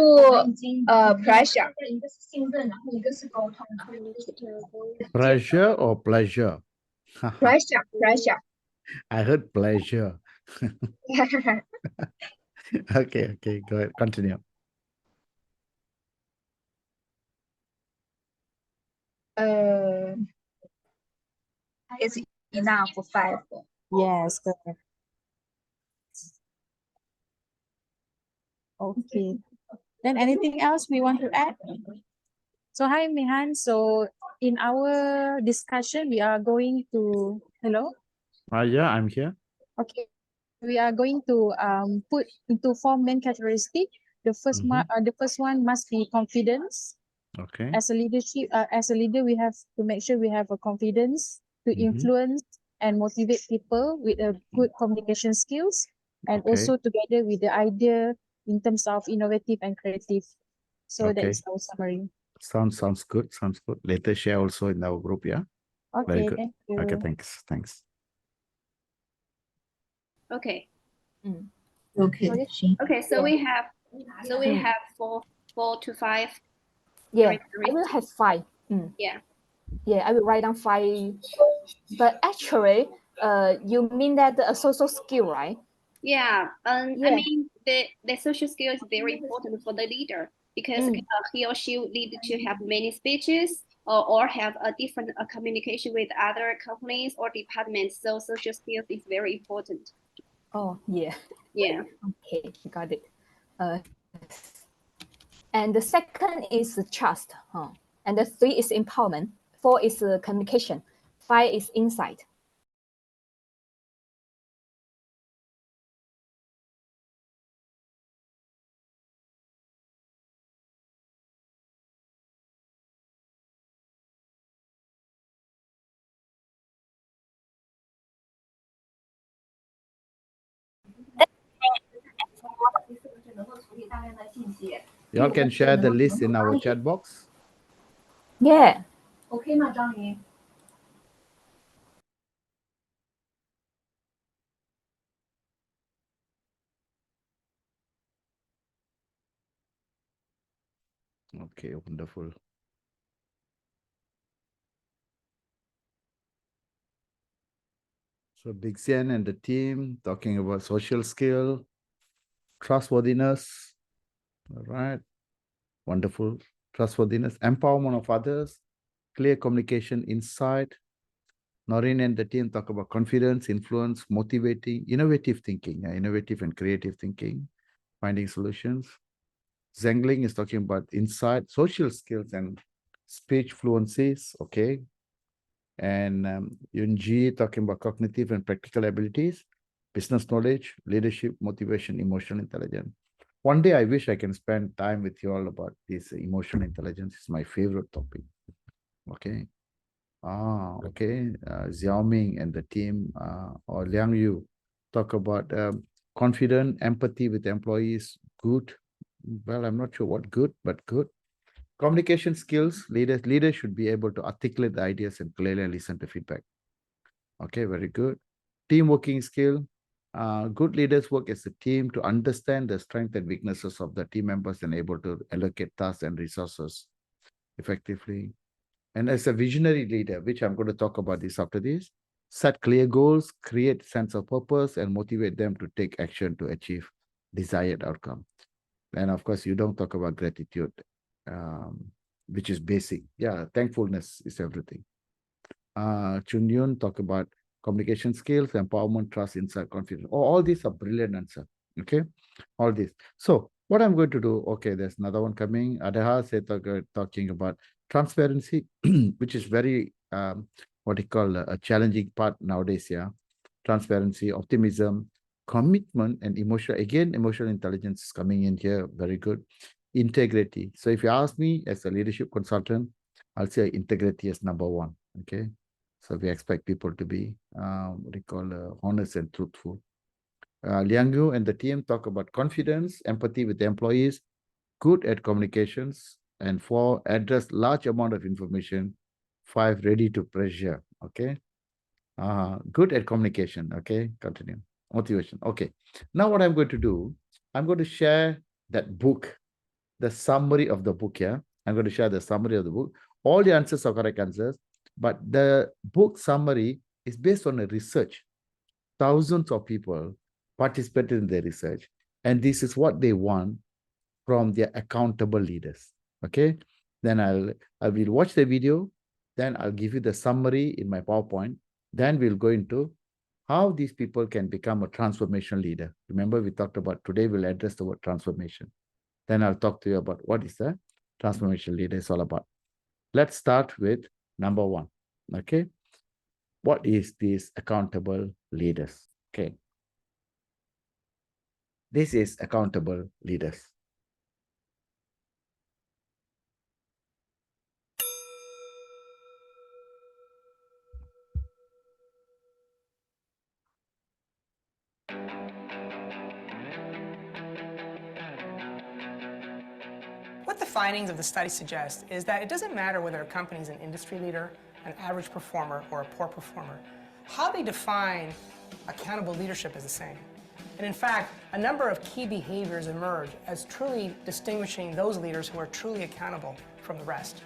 pressure. Pressure or pleasure? Pressure. I heard pleasure. Okay, go ahead, continue. It's enough for 5. Yes, correct. Okay. Then anything else we want to add? So hi Mehan. So in our discussion, we are going to, hello? Yeah, I'm here. Okay. We are going to put into 4 main characteristics. The first one must be confidence. Okay. As a leader, we have to make sure we have a confidence to influence and motivate people with a good communication skills, and also together with the idea in terms of innovative and creative. So that is our summary. Sounds good. Sounds good. Later share also in our group, yeah. Very Okay, good. thank you. Okay, thanks. Okay. Okay. Okay, so we have 4 to 5. Yeah, I will have 5. Yeah. Yeah, I will write down 5. But actually, you mean that a social skill, right? Yeah. I mean the social skill is very important for the leader because he or she will need to have many speeches or have a different communication with other companies or departments. So social skills is very important. Oh, yeah. Yeah. Okay, got it. And the second is trust. And the 3 is empowerment. 4 is communication. 5 is insight. Y'all can share the list in our chat box. Yeah. Okay 吗，张云？ Okay, wonderful. So Big Xian and the team talking about social skill, trustworthiness. All right. Wonderful. Trustworthiness, empowerment of others, clear communication, insight. Noreen and the team talk about confidence, influence, motivating, innovative thinking, innovative and creative thinking, finding solutions. Zengling is talking about insight, social skills, and speech fluencies. Okay. And Yunji talking about cognitive and practical abilities, business knowledge, leadership, motivation, emotional intelligence. One day I wish I can spend time with you all about this emotional intelligence. It's my favorite topic. Okay. Okay. Xiaoming and the team or Liang Yu talk about confident empathy with employees. Good. Well, I'm not sure what good, but good. Communication skills, leaders should be able to articulate the ideas and clearly listen to feedback. Okay, very good. Team working skill. Good leaders work as a team to understand the strengths and weaknesses of the team members and able to allocate tasks and resources effectively. And as a visionary leader, which I'm going to talk about this after this, set clear goals, create sense of purpose, and motivate them to take action to achieve desired outcome. And of course, you don't talk about gratitude, which is basic. Yeah, thankfulness is everything. Chun Yun talk about communication skills, empowerment, trust, insight, confidence. All these are brilliant answer. Okay, all this. So what I'm going to do, okay, there's another one coming. Adaha said talking about transparency, which is very what you call a challenging part nowadays, yeah. Transparency, optimism, commitment, and emotional. Again, emotional intelligence is coming in here. Very good. Integrity. So if you ask me as a leadership consultant, I'll say integrity is number one. Okay. So we expect people to be what you call honest and truthful. Liang Yu and the team talk about confidence, empathy with the employees, good at communications, and 4, address large amount of information. 5, ready to pressure. Okay. Good at communication. Okay. Continue. Motivation. Okay. Now what I'm going to do, I'm going to share that book, the summary of the book. Yeah. I'm going to share the summary of the book. All the answers are correct answers, but the book summary is based on a research. Thousands of people participated in their research, and this is what they want from their accountable leaders. Okay. Then I will watch the video. Then I'll give you the summary in my PowerPoint. Then we'll go into how these people can become a transformation leader. Remember, we talked about today, we'll address the word transformation. Then I'll talk to you about what is the transformation leader is all about. Let's start with number 1. Okay. What is these accountable leaders? Okay. This is accountable leaders. What the findings of the study suggest is that it doesn't matter whether a company is an industry leader, an average performer, or a poor performer. How they define accountable leadership is the same. And in fact, a number of key behaviors emerge as truly distinguishing those leaders who are truly accountable from the rest.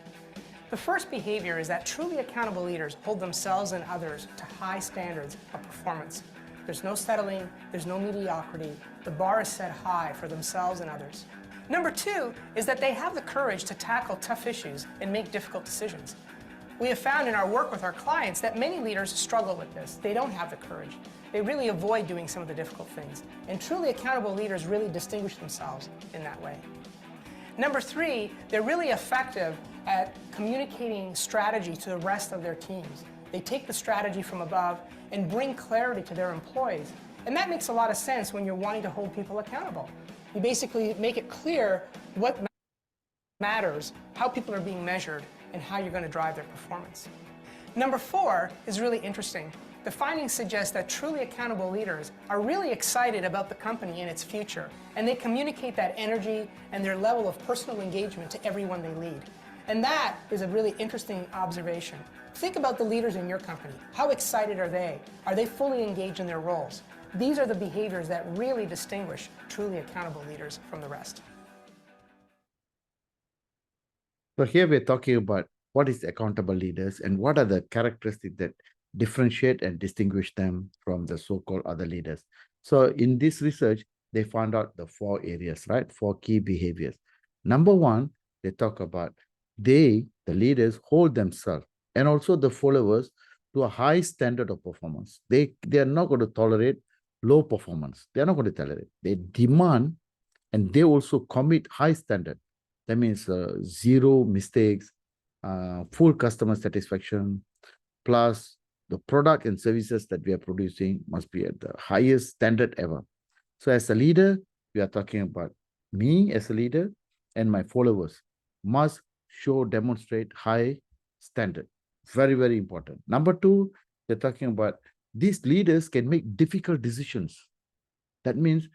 The first behavior is that truly accountable leaders hold themselves and others to high standards of performance. There's no settling, there's no mediocrity. The bar is set high for themselves and others. Number 2 is that they have the courage to tackle tough issues and make difficult decisions. We have found in our work with our clients that many leaders struggle with this. They don't have the courage. They really avoid doing some of the difficult things. And truly accountable leaders really distinguish themselves in that way. Number 3, they're really effective at communicating strategy to the rest of their teams. They take the strategy from above and bring clarity to their employees. And that makes a lot of sense when you're wanting to hold people accountable. You basically make it clear what matters, how people are being measured, and how you're going to drive their performance. Number 4 is really interesting. The findings suggest that truly accountable leaders are really excited about the company and its future, and they communicate that energy and their level of personal engagement to everyone they lead. And that is a really interesting observation. Think about the leaders in your company. How excited are they? Are they fully engaged in their roles? These are the behaviors that really distinguish truly accountable leaders from the rest. So here we're talking about what is accountable leaders and what are the characteristics that differentiate and distinguish them from the so-called other leaders. So in this research, they found out the 4 areas, right? 4 key behaviors. Number 1, they talk about the leaders, hold themselves and also the followers to a high standard of performance. They are not going to tolerate low performance. They're not going to tolerate. They demand and they also commit high standard. That means 0 mistakes, full customer satisfaction, plus the product and services that we are producing must be at the highest standard ever. So as a leader, we are talking about me as a leader and my followers must demonstrate high standard. Very, very important. Number 2, they're talking about these leaders can make difficult decisions. That means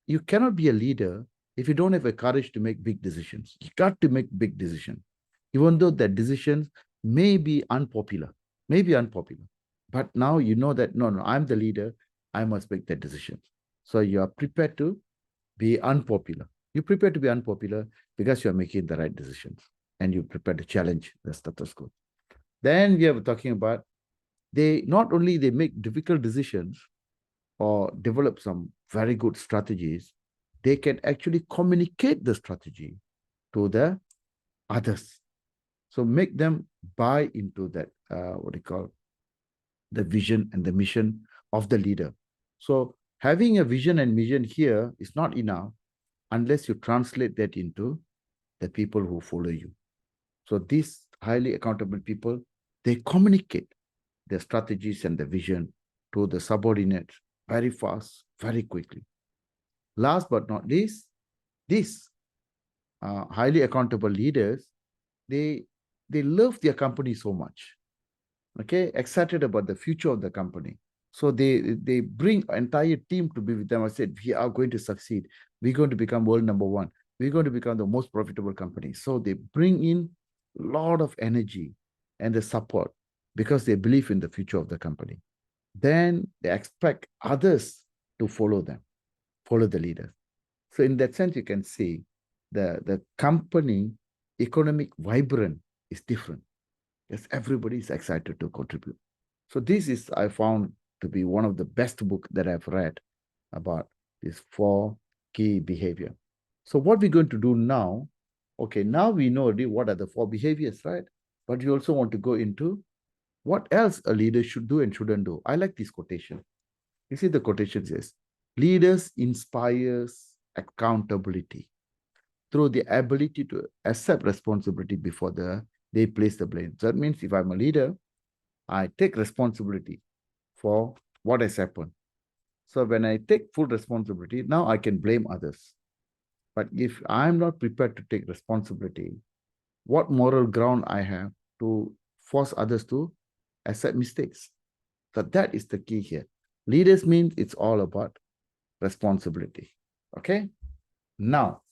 you cannot be a leader if you don't have the courage to make big decisions. You got to make big decisions, even though that decisions may be unpopular, But now you know that, no, I'm the leader. I must make that decision. So you are prepared to be unpopular. You prepare to be unpopular because you are making the right decisions and you prepare to challenge the status quo. Then we are talking about they not only they make difficult decisions or develop some very good strategies, they can actually communicate the strategy to the others. So make them buy into that, what you call the vision and the mission of the leader. So having a vision and mission here is not enough unless you translate that into the people who follow you. So these highly accountable people, they communicate the strategies and the vision to the subordinates very fast, very quickly. Last but not least, these highly accountable leaders, they love their company so much, okay, excited about the future of the company. So they bring an entire team to be with them. I said, we are going to succeed. We're going to become world number one. We're going to become the most profitable company. So they bring in a lot of energy and the support because they believe in the future of the company. Then they expect others to follow them, follow the leaders. So in that sense, you can see the company economic vibrant is different. Yes, everybody is excited to contribute. So this is, I found to be one of the best book that I've read about these 4 key behavior. So what we're going to do now, okay, now we know already what are the 4 behaviors, right? But we also want to go into what else a leader should do and shouldn't do. I like this quotation. You see the quotation says, leaders inspires accountability through the ability to accept responsibility before they place the blame. So that means if I'm a leader, I take responsibility for what has happened. So when I take full responsibility, now I can blame others. But if I'm not prepared to take responsibility, what moral ground I have to force others to accept mistakes? So that is the key here. Leaders means it's all about responsibility. Okay? Now,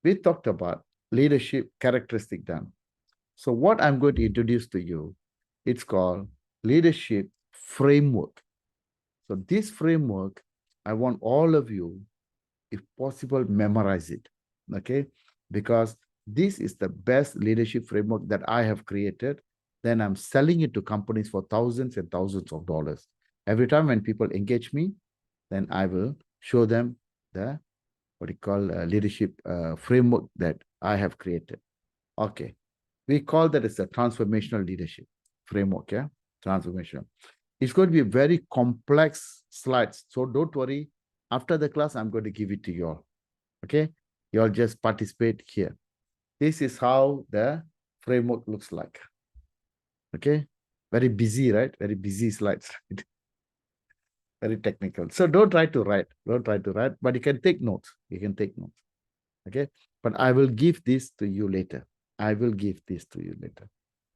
we talked about leadership characteristic done. So what I'm going to introduce to you, it's called leadership framework. So this framework, I want all of you, if possible, memorize it, okay? Because this is the best leadership framework that I have created. Then I'm selling it to companies for thousands and thousands of dollars. Every time when people engage me, then I will show them the, what you call leadership framework that I have created. Okay. We call that as a transformational leadership framework, yeah? Transformational. It's going to be very complex slides. So don't worry. After the class, I'm going to give it to you all. Okay? You all just participate here. This is how the framework looks like. Okay? Very busy, right? Very busy slides. Very technical. So don't try to write. Don't try to write, but you can take notes. You can take notes. Okay? But I will give this to you later. I will give this to you later.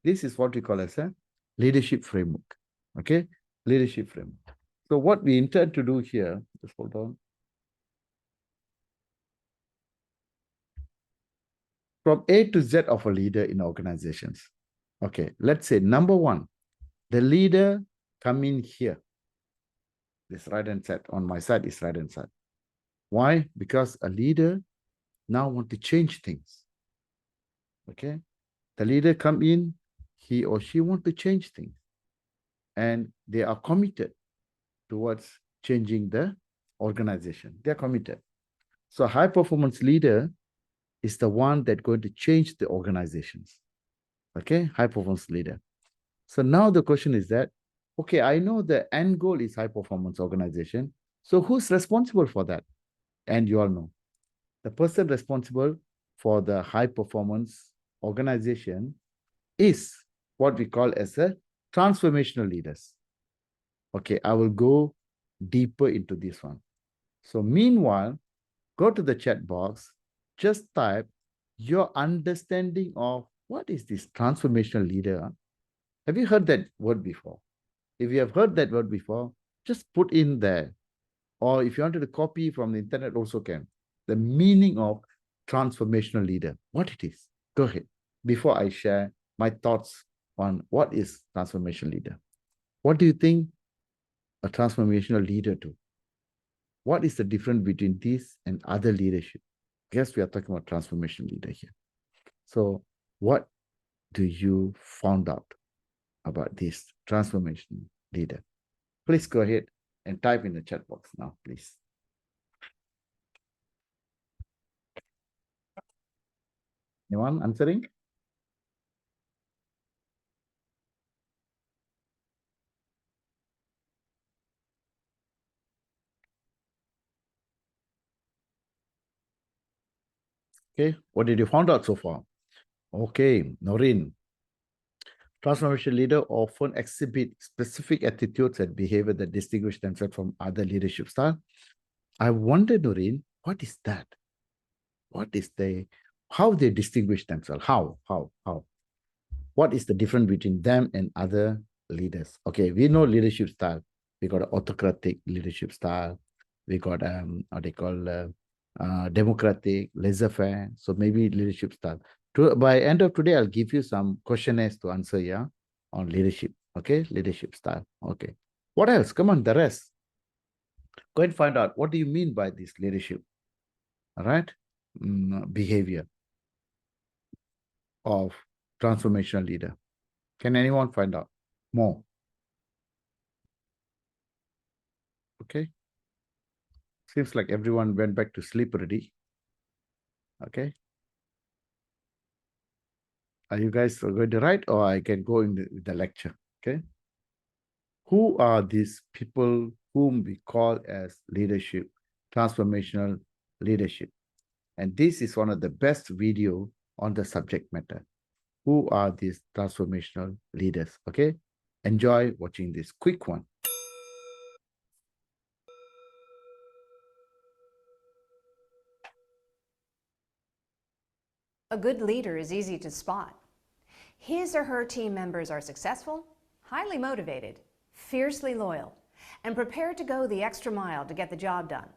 This is what we call as a leadership framework. Okay? Leadership framework. So what we intend to do here, just hold on. From A to Z of a leader in organizations. Okay, let's say number 1, the leader come in here. This right-hand side, on my side is right-hand side. Why? Because a leader now want to change things. Okay? The leader come in, he or she want to change things. And they are committed towards changing the organization. They're committed. So high performance leader is the one that's going to change the organizations. Okay, high performance leader. So now the question is that, okay, I know the end goal is high performance organization. So who's responsible for that? And you all know, the person responsible for the high performance organization is what we call as a transformational leaders. Okay, I will go deeper into this one. So meanwhile, go to the chat box, just type your understanding of what is this transformational leader. Have you heard that word before? If you have heard that word before, just put in there. Or if you wanted to copy from the internet, also can. The meaning of transformational leader, what it is. Go ahead. Before I share my thoughts on what is transformational leader. What do you think a transformational leader do? What is the difference between this and other leadership? Guess we are talking about transformational leader here. So what do you found out about this transformation leader? Please go ahead and type in the chat box now, please. Anyone answering? Okay, what did you find out so far? Okay, Noreen. Transformation leaders often exhibit specific attitudes and behavior that distinguish themselves from other leadership styles. I wonder, Noreen, what is that? What is how they distinguish themselves? How? What is the difference between them and other leaders? Okay, we know leadership style. We got an autocratic leadership style. We got what they call democratic, laissez-faire. So maybe leadership style. By end of today, I'll give you some questionnaires to answer, yeah, on leadership. Okay, leadership style. Okay. What else? Come on, the rest. Go and find out. What do you mean by this leadership? All right. Behavior of transformational leader. Can anyone find out more? Okay. Seems like everyone went back to sleep already. Okay. Are you guys going to write, or I can go in the lecture? Okay. Who are these people whom we call as leadership, transformational leadership? And this is one of the best video on the subject matter. Who are these transformational leaders? Okay. Enjoy watching this quick one. A good leader is easy to spot. His or her team members are successful, highly motivated, fiercely loyal, and prepared to go the extra mile to get the job done.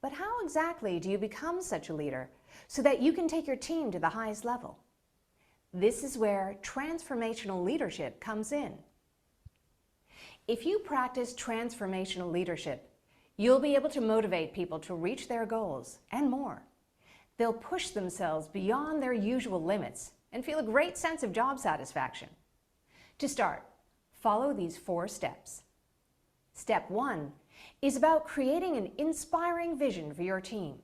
But how exactly do you become such a leader so that you can take your team to the highest level? This is where transformational leadership comes in. If you practice transformational leadership, you'll be able to motivate people to reach their goals and more. They'll push themselves beyond their usual limits and feel a great sense of job satisfaction. To start, follow these 4 steps. Step 1 is about creating an inspiring vision for your team.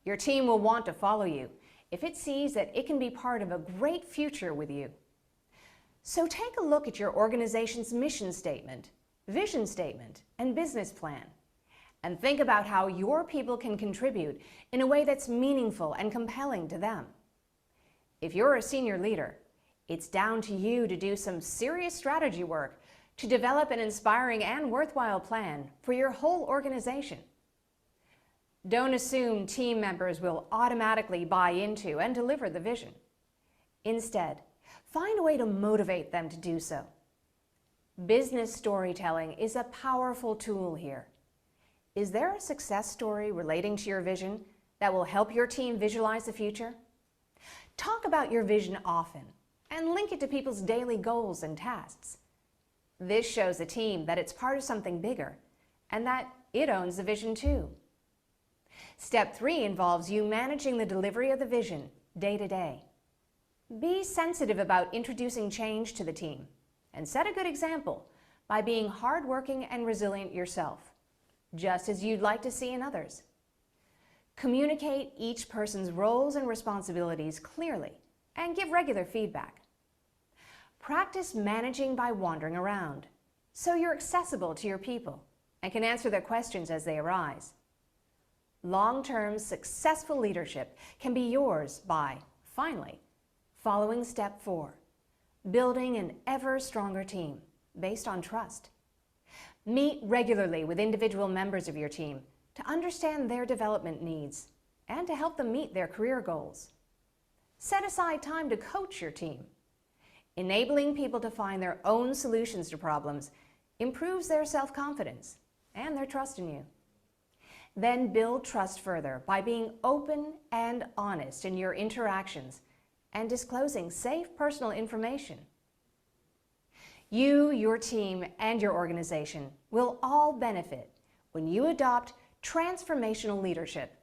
Your team will want to follow you if it sees that it can be part of a great future with you. So take a look at your organization's mission statement, vision statement, and business plan, and think about how your people can contribute in a way that's meaningful and compelling to them. If you're a senior leader, it's down to you to do some serious strategy work to develop an inspiring and worthwhile plan for your whole organization. Don't assume team members will automatically buy into and deliver the vision. Instead, find a way to motivate them to do so. Business storytelling is a powerful tool here. Is there a success story relating to your vision that will help your team visualize the future? Talk about your vision often and link it to people's daily goals and tasks. This shows the team that it's part of something bigger and that it owns the vision too. Step 3 involves you managing the delivery of the vision day to day. Be sensitive about introducing change to the team and set a good example by being hardworking and resilient yourself, just as you'd like to see in others. Communicate each person's roles and responsibilities clearly and give regular feedback. Practice managing by wandering around, so you're accessible to your people and can answer their questions as they arise. Long-term successful leadership can be yours by, finally, following step 4, building an ever stronger team based on trust. Meet regularly with individual members of your team to understand their development needs and to help them meet their career goals. Set aside time to coach your team. Enabling people to find their own solutions to problems improves their self-confidence and their trust in you. Then build trust further by being open and honest in your interactions and disclosing safe personal information. You, your team, and your organization will all benefit when you adopt transformational leadership.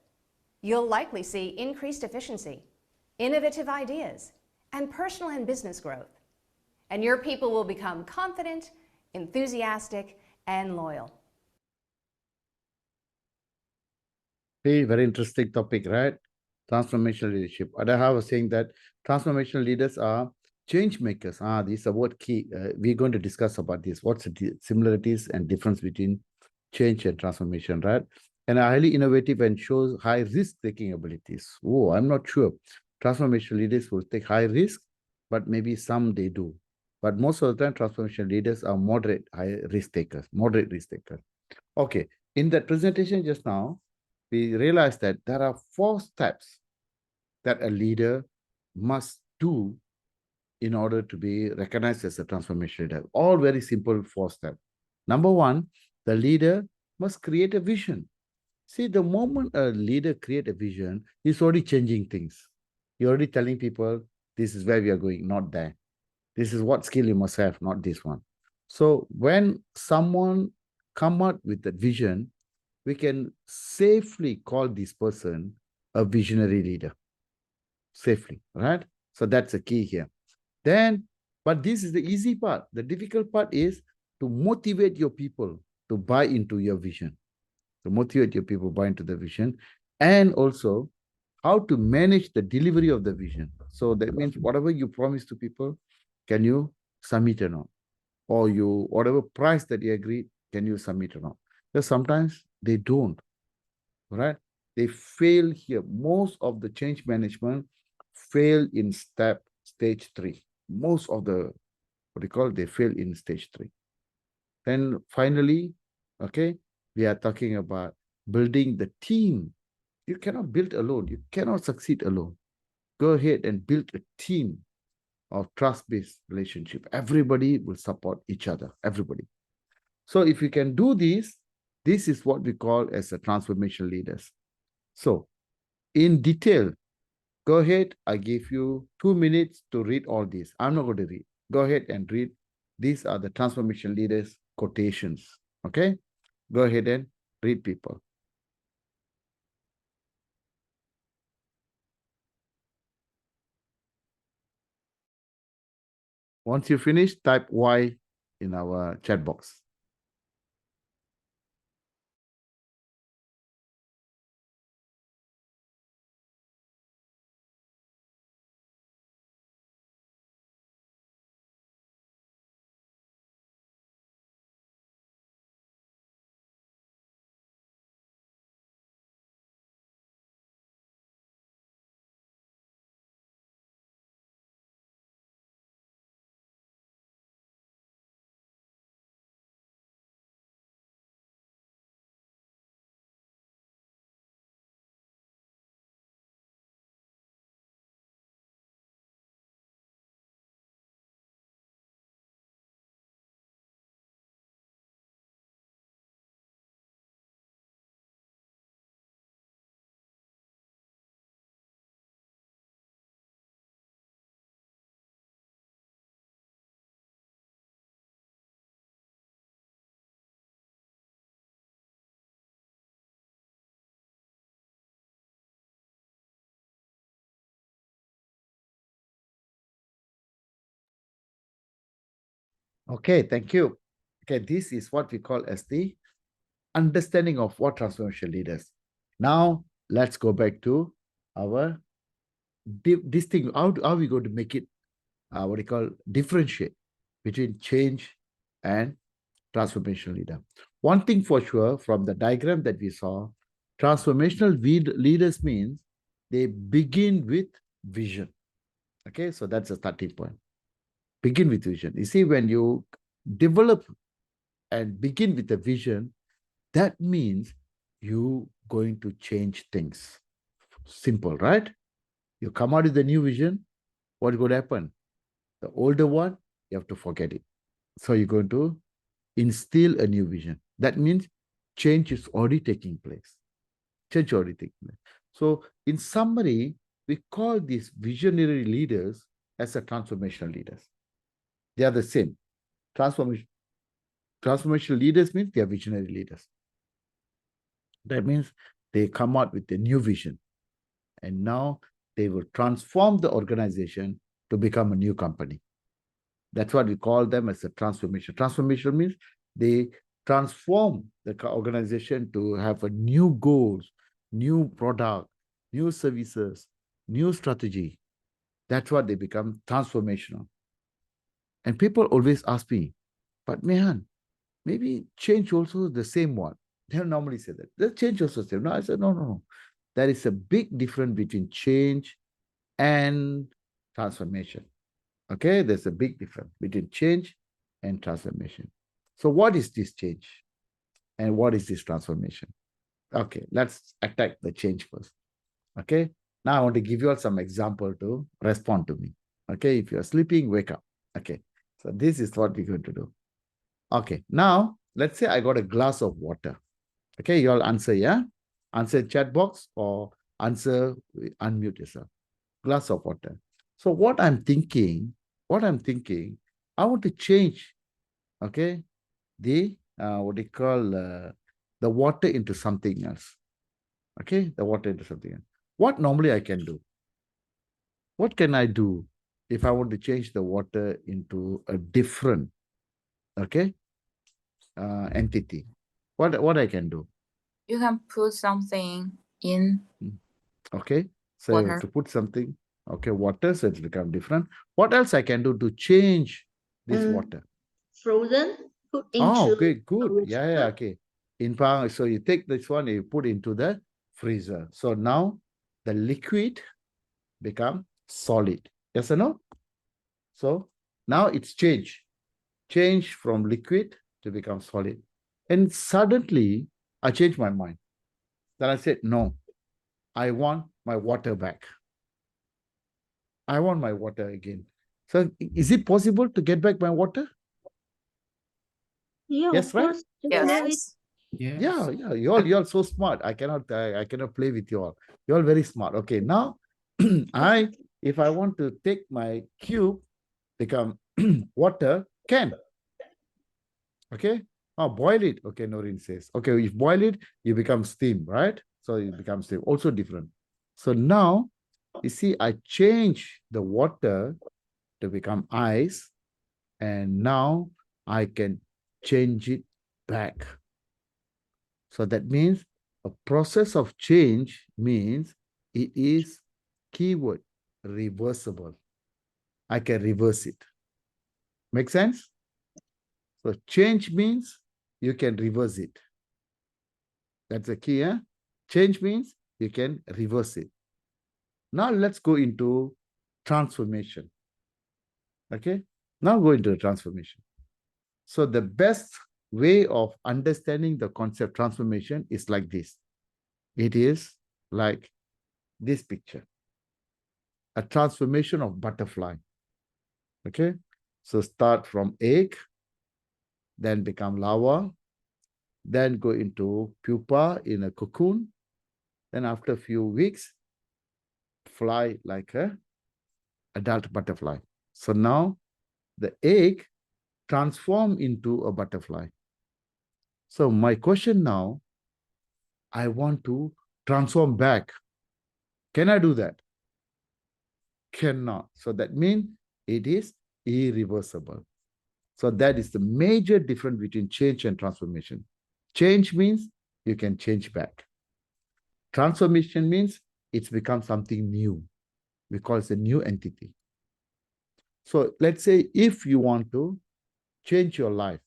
You'll likely see increased efficiency, innovative ideas, and personal and business growth. And your people will become confident, enthusiastic, and loyal. Hey, very interesting topic, right? Transformational leadership. Adaha was saying that transformational leaders are change makers. This is a word key. We're going to discuss about this. What's the similarities and difference between change and transformation, right? And are highly innovative and shows high risk-taking abilities. Oh, I'm not sure. Transformational leaders will take high risk, but maybe some they do. But most of the time, transformation leaders are moderate risk takers. Okay, in that presentation just now, we realized that there are 4 steps that a leader must do in order to be recognized as a transformation leader. All very simple 4 steps. Number 1, the leader must create a vision. See, the moment a leader creates a vision, he's already changing things. You're already telling people, this is where we are going, not there. This is what skill you must have, not this one. So when someone come out with that vision, we can safely call this person a visionary leader. Safely, right? So that's the key here. Then, but this is the easy part. The difficult part is to motivate your people to buy into your vision. To motivate your people buy into the vision, and also how to manage the delivery of the vision. So that means whatever you promise to people, can you submit or not? Or you, whatever price that you agreed, can you submit or not? Because sometimes they don't, right? They fail here. Most of the change management fail in stage 3. Most of the, what do you call it, they fail in stage 3. Then finally, okay, we are talking about building the team. You cannot build alone. You cannot succeed alone. Go ahead and build a team of trust-based relationship. Everybody will support each other, everybody. So if you can do this, this is what we call as a transformation leaders. So in detail, go ahead. I give you 2 minutes to read all this. I'm not going to read. Go ahead and read. These are the transformation leaders quotations. Okay? Go ahead and read, people. Once you finish, type Y in our chat box. Okay, thank you. Okay, this is what we call as the understanding of what transformation leaders. Now, let's go back to our this thing. How are we going to make it, what we call differentiate between change and transformational leader? One thing for sure from the diagram that we saw, transformational leaders means they begin with vision. Okay, so that's a starting point. Begin with vision. You see, when you develop and begin with a vision, that means you going to change things. Simple, right? You come out with a new vision, what's going to happen? The older one, you have to forget it. So you're going to instill a new vision. That means change is already taking place. Change already taking place. So in summary, we call these visionary leaders as a transformational leaders. They are the same. Transformational leaders means they are visionary leaders. That means they come out with a new vision. And now they will transform the organization to become a new company. That's what we call them as a transformation. Transformation means they transform the organization to have a new goals, new product, new services, new strategy. That's what they become transformational. And people always ask me, but Mehan, maybe change also the same one. They normally say that. The change also the same. No, I said, no. There is a big difference between change and transformation. Okay, there's a big difference between change and transformation. So what is this change? And what is this transformation? Okay, let's attack the change first. Okay, now I want to give you all some example to respond to me. Okay, if you're sleeping, wake up. Okay, so this is what we're going to do. Okay, now let's say I got a glass of water. Okay, you all answer, yeah? Answer chat box or answer, unmute yourself. Glass of water. So what I'm thinking, I want to change, okay, the, what do you call, the water into something else. Okay, the water into something else. What normally I can do? What can I do if I want to change the water into a different, okay, entity? What I can do? You can put something in Okay, so water. to put something, okay, water, so it's become different. What else I can do to change this water? Frozen, put into. Oh, okay, good. Yeah, okay. So you take this one, you put into the freezer. So now the liquid become solid. Yes or no? So now it's change from liquid to become solid. And suddenly I changed my mind. Then I said, no, I want my water back. I want my water again. So is it possible to get back my water? Yeah, Yes, of right? course. Yes. Yeah, you all so smart. I cannot play with you all. You all very smart. Okay, now if I want to take my cube, become water, can. Okay. Oh, boil it. Okay, Noreen says. Okay, if boil it, you become steam, right? So it becomes steam. Also different. So now, you see, I change the water to become ice, and now I can change it back. So that means a process of change means it is keyword reversible. I can reverse it. Make sense? So change means you can reverse it. That's the key, eh? Change means you can reverse it. Now let's go into transformation. Okay? Now go into transformation. So the best way of understanding the concept transformation is like this. It is like this picture. A transformation of butterfly. Okay? So start from egg, then become larva, then go into pupa in a cocoon. Then after a few weeks, fly like a adult butterfly. So now the egg transform into a butterfly. So my question now, I want to transform back. Can I do that? Cannot. So that means it is irreversible. So that is the major difference between change and transformation. Change means you can change back. Transformation means it's become something new. We call it a new entity. So let's say if you want to change your life,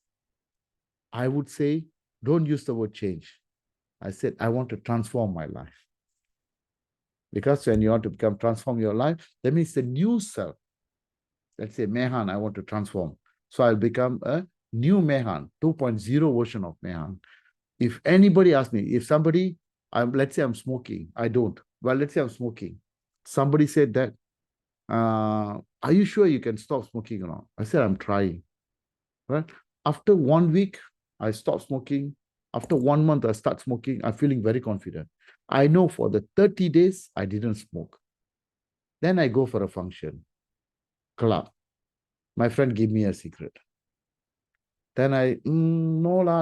I would say, don't use the word change. I said, I want to transform my life. Because when you want to transform your life, that means the new self. Let's say, Mehan, I want to transform. So I'll become a new Mehan, 2.0 version of Mehan. If anybody asks me, if somebody, let's say I'm smoking, I don't. Well, let's say I'm smoking. Somebody said that, are you sure you can stop smoking or not? I said, I'm trying. Right? After 1 week, I stopped smoking. After 1 month, I start smoking. I'm feeling very confident. I know for the 30 days, I didn't smoke. Then I go for a function, club. My friend gave me a cigarette. Then I, no la,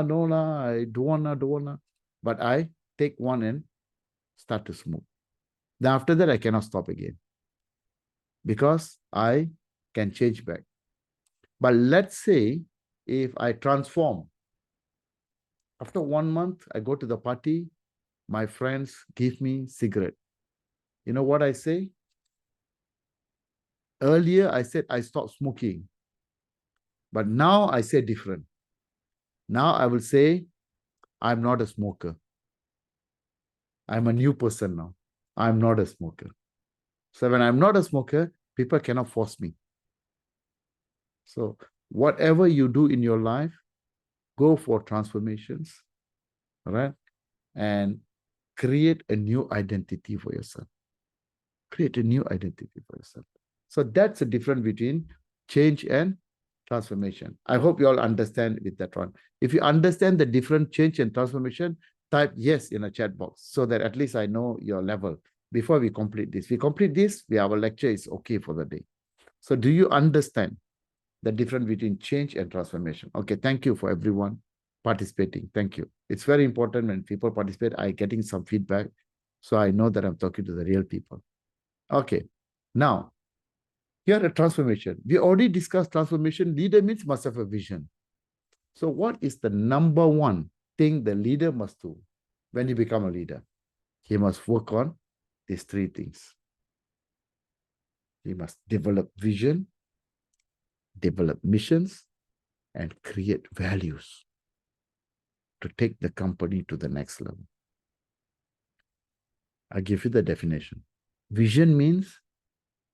I don't wanna. But I take one and start to smoke. Then after that, I cannot stop again. Because I can change back. But let's say if I transform, after 1 month, I go to the party, my friends give me cigarette. You know what I say? Earlier, I said I stopped smoking. But now I say different. Now I will say, I'm not a smoker. I'm a new person now. I'm not a smoker. So when I'm not a smoker, people cannot force me. So whatever you do in your life, go for transformations, all right? And create a new identity for yourself. Create a new identity for yourself. So that's the difference between change and transformation. I hope you all understand with that one. If you understand the different change and transformation, type yes in a chat box so that at least I know your level before we complete this. We complete this, our lecture is okay for the day. So do you understand the difference between change and transformation? Okay, thank you for everyone participating. Thank you. It's very important when people participate, I'm getting some feedback, so I know that I'm talking to the real people. Okay, now, here a transformation. We already discussed transformation. Leader means must have a vision. So what is the number one thing the leader must do when you become a leader? He must work on these three things. He must develop vision, develop missions, and create values to take the company to the next level. I'll give you the definition. Vision means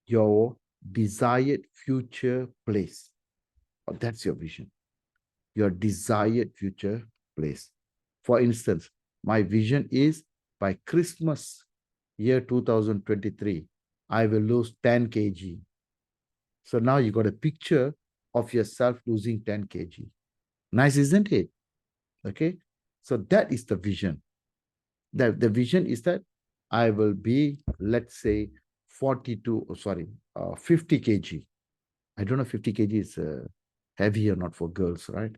your desired future place. Oh, that's your vision. Your desired future place. For instance, my vision is by Christmas year 2023, I will lose 10 kg. So now you got a picture of yourself losing 10 kg. Nice, isn't it? Okay. So that is the vision. The vision is that I will be, let's say, 50 kg. I don't know if 50 kg is heavy or not for girls, right?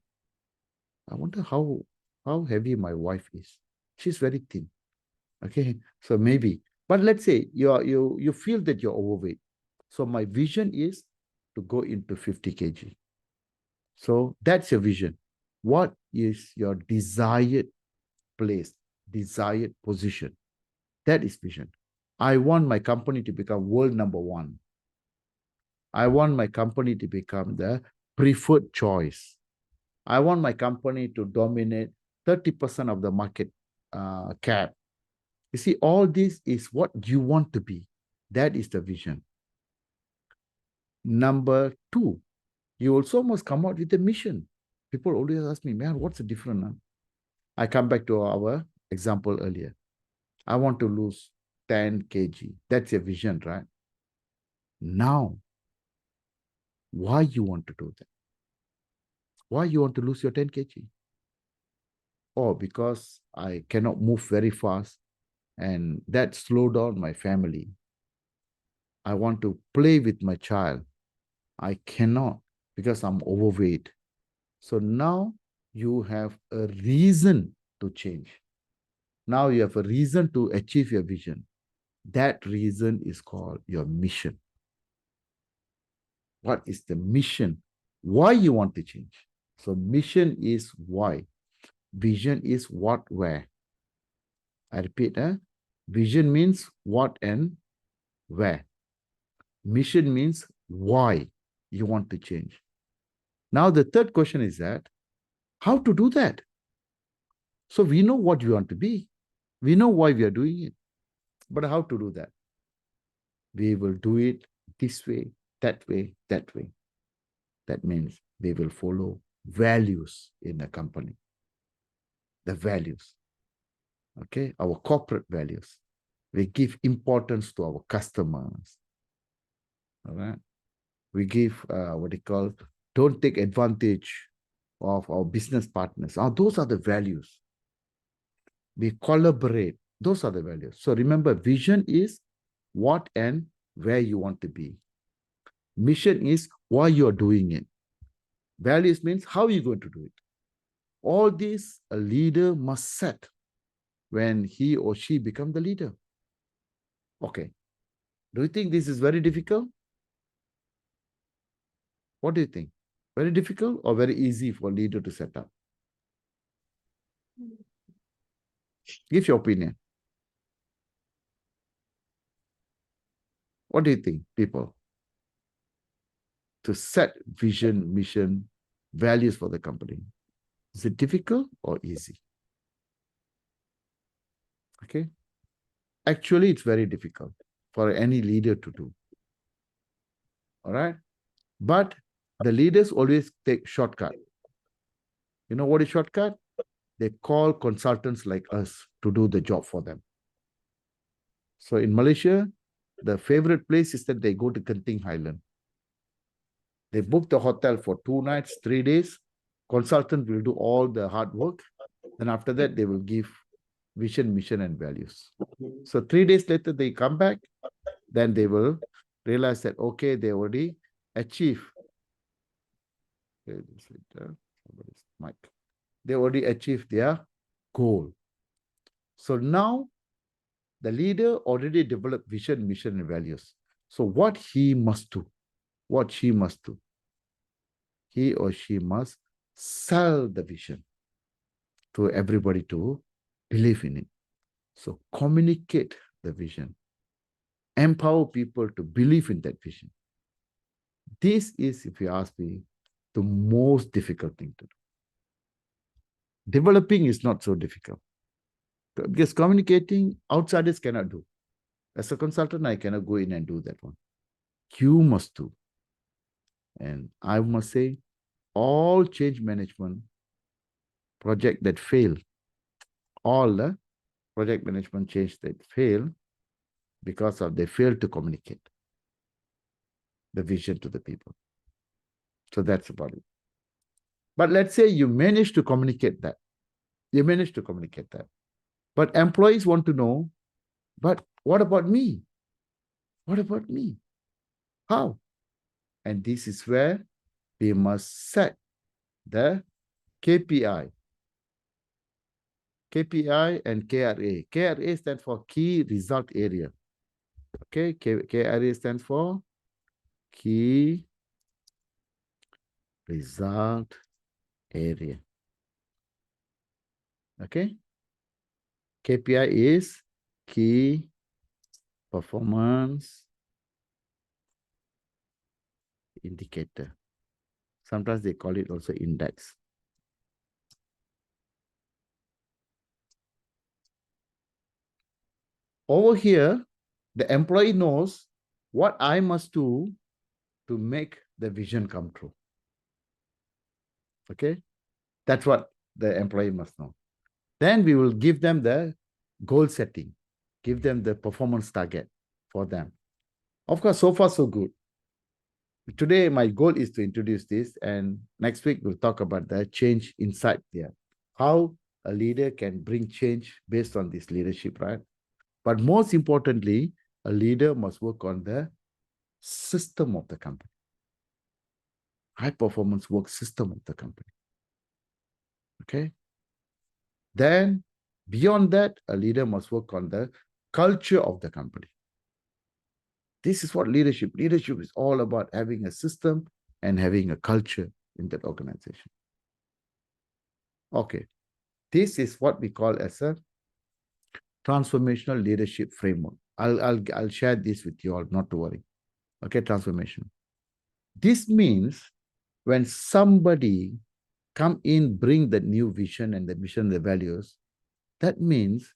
I wonder how heavy my wife is. She's very thin. Okay, so maybe. But let's say you feel that you're overweight. So my vision is to go into 50 kg. So that's your vision. What is your desired place, desired position? That is vision. I want my company to become world number one. I want my company to become the preferred choice. I want my company to dominate 30% of the market cap. You see, all this is what you want to be. That is the vision. Number two, you also must come out with a mission. People always ask me, man, what's the difference? Huh? I come back to our example earlier. I want to lose 10 kg. That's your vision, right? Now, why you want to do that? Why you want to lose your 10 kg? Oh, because I cannot move very fast and that slow down my family. I want to play with my child. I cannot because I'm overweight. So now you have a reason to change. Now you have a reason to achieve your vision. That reason is called your mission. What is the mission? Why you want to change? So mission is why. Vision is what, where. I repeat, vision means what and where. Mission means why you want to change. Now the third question is that, how to do that? So we know what we want to be. We know why we are doing it. But how to do that? We will do it this way, that way, that way. That means we will follow values in the company. The values. Okay, our corporate values. We give importance to our customers. All right. We give don't take advantage of our business partners. Those are the values. We collaborate. Those are the values. So remember, vision is what and where you want to be. Mission is why you're doing it. Values means how you're going to do it. All these a leader must set when he or she become the leader. Okay. Do you think this is very difficult? What do you think? Very difficult or very easy for a leader to set up? Give your opinion. What do you think, people? To set vision, mission, values for the company. Is it difficult or easy? Okay. Actually, it's very difficult for any leader to do. All right. But The leaders always take shortcut. You know what is shortcut? They call consultants like us to do the job for them. So in Malaysia, the favorite place is that they go to Genting Highland. They book the hotel for 2 nights, 3 days. Consultant will do all the hard work. Then after that, they will give vision, mission, and values. So 3 days later, they come back. Then they will realize that, okay, they already achieved. They already achieved their goal. So now, the leader already developed vision, mission, and values. So what he must do, what she must do, he or she must sell the vision to everybody to believe in it. So communicate the vision. Empower people to believe in that vision. This is, if you ask me, the most difficult thing to do. Developing is not so difficult. Because communicating, outsiders cannot do. As a consultant, I cannot go in and do that one. You must do. And I must say, all change management project that fail, all the project management change that fail because of they fail to communicate the vision to the people. So that's about it. But let's say you manage to communicate that. You manage to communicate that. But employees want to know, but what about me? What about me? How? And this is where we must set the KPI. KPI and KRA. KRA stands for Key Result Area. Okay, KRA stands for Key Result Area. Okay. KPI is Key Performance Indicator. Sometimes they call it also index. Over here, the employee knows what I must do to make the vision come true. Okay, that's what the employee must know. Then we will give them the goal setting, give them the performance target for them. Of course, so far so good. Today, my goal is to introduce this, and next week we'll talk about the change inside there. How a leader can bring change based on this leadership, right? But most importantly, a leader must work on the system of the company. High performance work system of the company. Okay. Then beyond that, a leader must work on the culture of the company. This is what leadership is all about, having a system and having a culture in that organization. Okay. This is what we call as a transformational leadership framework. I'll share this with you all, not to worry. Okay, transformation. This means when somebody come in, bring the new vision and the mission, the values, that means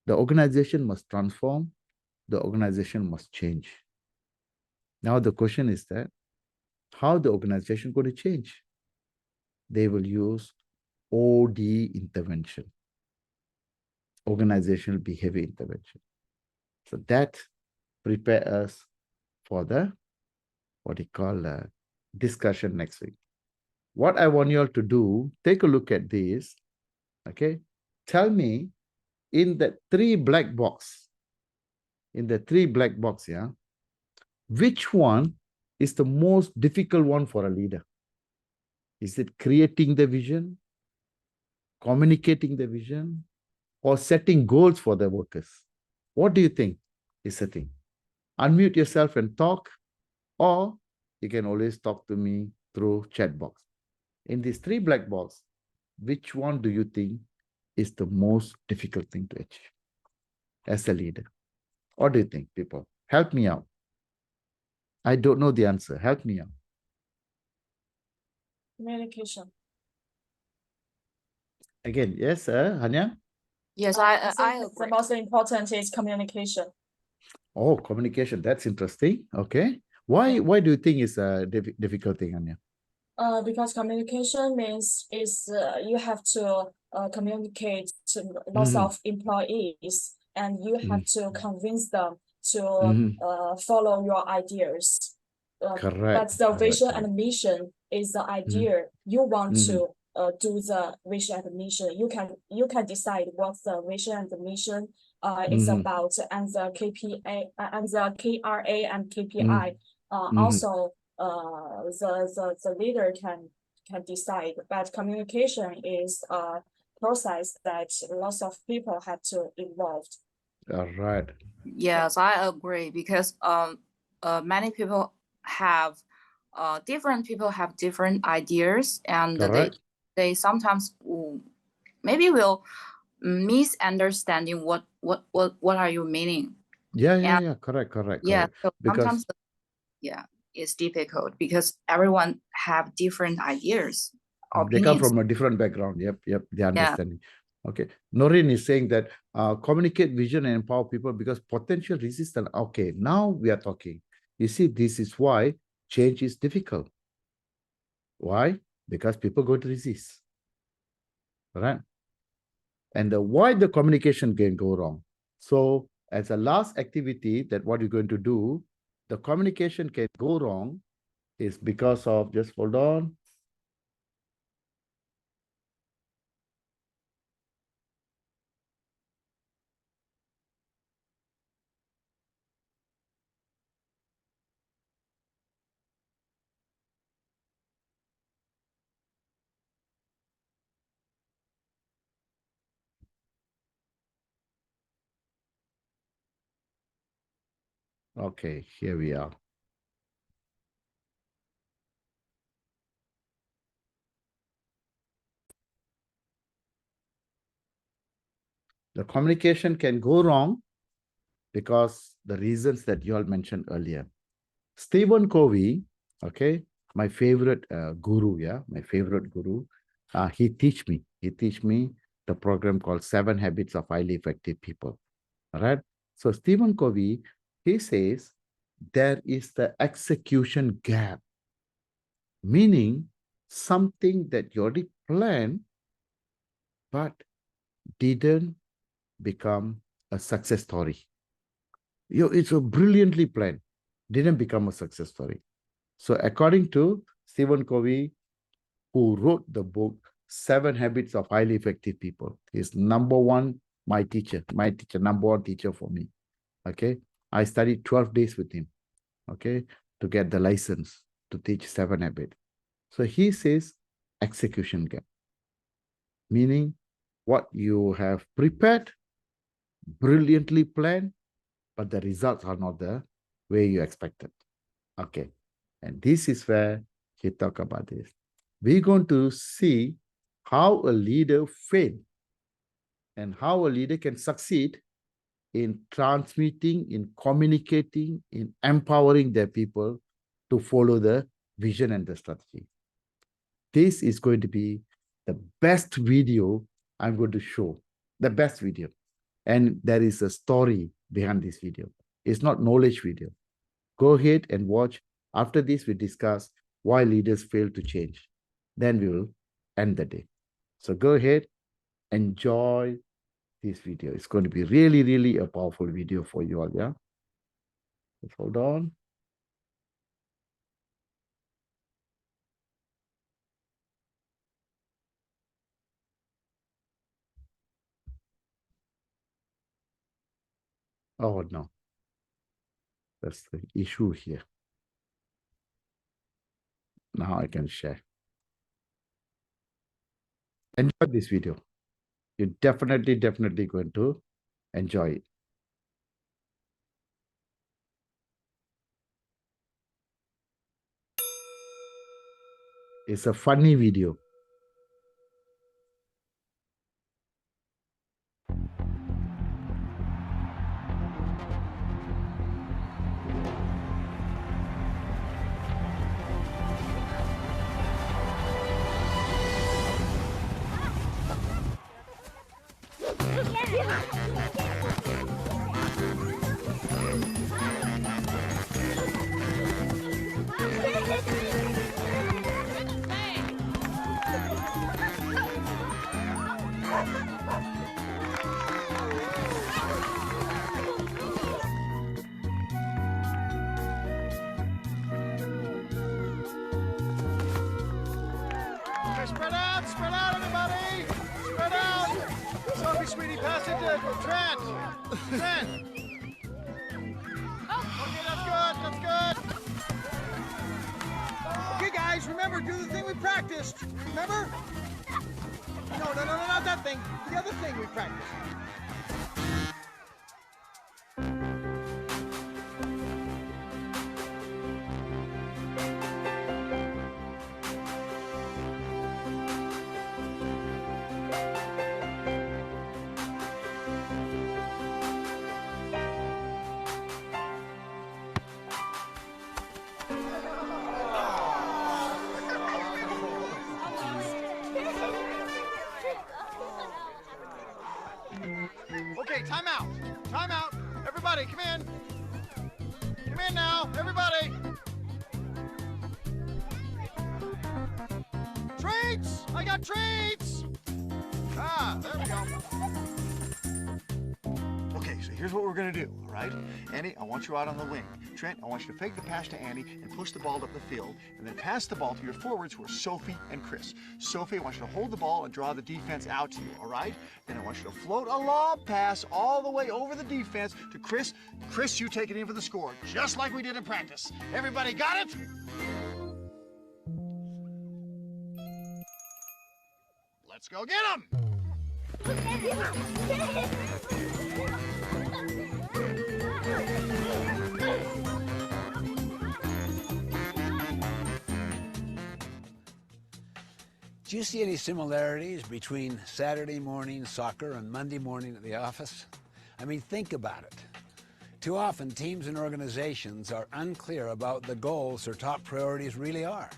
the organization must transform, the organization must change. Now the question is that, how the organization going to change? They will use OD intervention, organizational behavior intervention. So that prepare us for the, what you call discussion next week. What I want you all to do, take a look at this, okay? Tell me, in the 3 black box, yeah, which one is the most difficult one for a leader? Is it creating the vision, communicating the vision, or setting goals for the workers? What do you think is the thing? Unmute yourself and talk, or you can always talk to me through chat box. In these 3 black box, which one do you think is the most difficult thing to achieve as a leader? What do you think, people? Help me out. I don't know the answer. Help me out. Communication. Again, yes, Hanya? Yes, I I think the agree. most important is communication. Oh, communication. That's interesting. Okay. Why do you think it's a difficult thing, Hanya? Because communication means you have to communicate to lots of employees, and you have to convince them to follow your ideas. Correct. But the Correct, vision correct. and mission is the idea. You want to do the vision and mission. You can decide what the vision and the mission is about, and the KPA and the KRA and KPI. Also, the leader can decide, but communication is a process that lots of people have to involved. All right. Yes, I agree, because many people have different people have different ideas, and they sometimes maybe will misunderstanding what are you meaning. Yeah. Correct. Yeah, so Because sometimes it's difficult because everyone have different ideas, they come opinions. from a different background. Yep. They understanding. Okay. Noreen is saying that communicate vision and empower people because potential resistance. Okay, now we are talking. You see, this is why change is difficult. Why? Because people go to resist. Right? And why the communication can go wrong. So as a last activity that what you're going to do, the communication can go wrong is because of, just hold on. Okay, here we are. The communication can go wrong because the reasons that you all mentioned earlier. Stephen Covey, okay, my favorite guru, my favorite guru. He teach me the program called 7 Habits of Highly Effective People. All right. So Stephen Covey, he says there is the execution gap, meaning something that you already planned but didn't become a success story. It's a brilliantly planned, didn't become a success story. So according to Stephen Covey, who wrote the book 7 Habits of Highly Effective People, he's number one, my teacher, number one teacher for me. Okay, I studied 12 days with him, okay, to get the license to teach 7 habits. So he says execution gap, meaning what you have prepared, brilliantly planned, but the results are not the way you expected. Okay, and this is where he talk about this. We're going to see how a leader fails and how a leader can succeed in transmitting, in communicating, in empowering their people to follow the vision and the strategy. This is going to be the best video I'm going to show, the best video. And there is a story behind this video. It's not knowledge video. Go ahead and watch. After this, we discuss why leaders fail to change. Then we will end the day. So go ahead, enjoy this video. It's going to be really, really a powerful video for you all, yeah? Just hold on. Oh, no. That's the issue here. Now I can share. Enjoy this video. You're definitely going to enjoy it. It's a funny video. sweetie. Pass it to Trent. Trent. Okay, that's good. That's good. Okay, guys, remember, do the thing we practiced. Remember? No, not that thing. The other thing we practiced. Okay, time out. Time out. Everybody, come in. Come in now, everybody. Treats! I got treats! Ah, there we go. Okay, so here's what we're gonna do, all right? Andy, I want you out on the wing. Trent, I want you to fake the pass to Andy and push the ball up the field, and then pass the ball to your forwards who are Sophie and Chris. Sophie, I want you to hold the ball and draw the defense out to you, all right? Then I want you to float a lob pass all the way over the defense to Chris. Chris, you take it in for the score, just like we did in practice. Everybody got it? Let's go get him! Do you see any similarities between Saturday morning soccer and Monday morning at the office? I mean, think about it. Too often, teams and organizations are unclear about the goals their top priorities really are.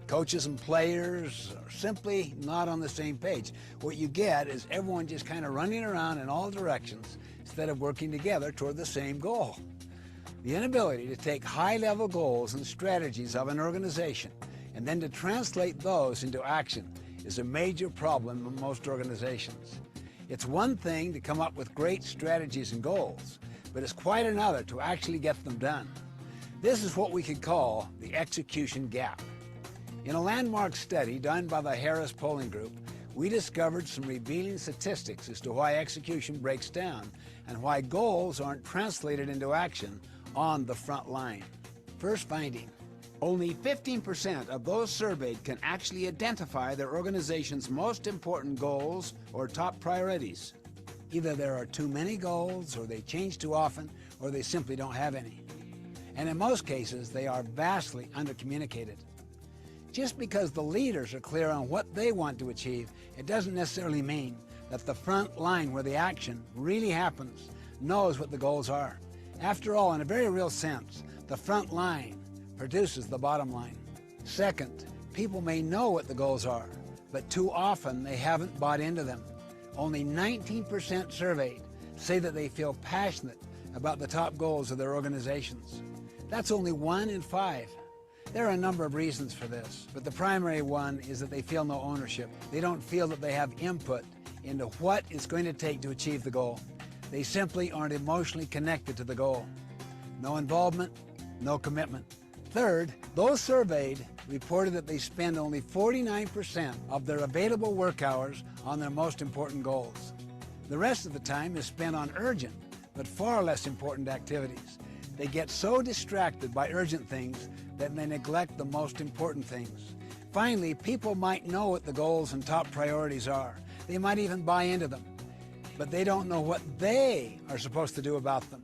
Coaches and players are simply not on the same page. What you get is everyone just kind of running around in all directions instead of working together toward the same goal. The inability to take high-level goals and strategies of an organization and then to translate those into action is a major problem in most organizations. It's one thing to come up with great strategies and goals, but it's quite another to actually get them done. This is what we could call the execution gap. In a landmark study done by the Harris Polling Group, we discovered some revealing statistics as to why execution breaks down and why goals aren't translated into action on the front line. First finding, only 15% of those surveyed can actually identify their organization's most important goals or top priorities. Either there are too many goals, or they change too often, or they simply don't have any. And in most cases, they are vastly undercommunicated. Just because the leaders are clear on what they want to achieve, it doesn't necessarily mean that the front line where the action really happens knows what the goals are. After all, in a very real sense, the front line produces the bottom line. Second, people may know what the goals are, but too often they haven't bought into them. Only 19% surveyed say that they feel passionate about the top goals of their organizations. That's only 1 in 5. There are a number of reasons for this, but the primary one is that they feel no ownership. They don't feel that they have input into what it's going to take to achieve the goal. They simply aren't emotionally connected to the goal. No involvement, no commitment. Third, those surveyed reported that they spend only 49% of their available work hours on their most important goals. The rest of the time is spent on urgent, but far less important activities. They get so distracted by urgent things that they neglect the most important things. Finally, people might know what the goals and top priorities are. They might even buy into them, but they don't know what they are supposed to do about them.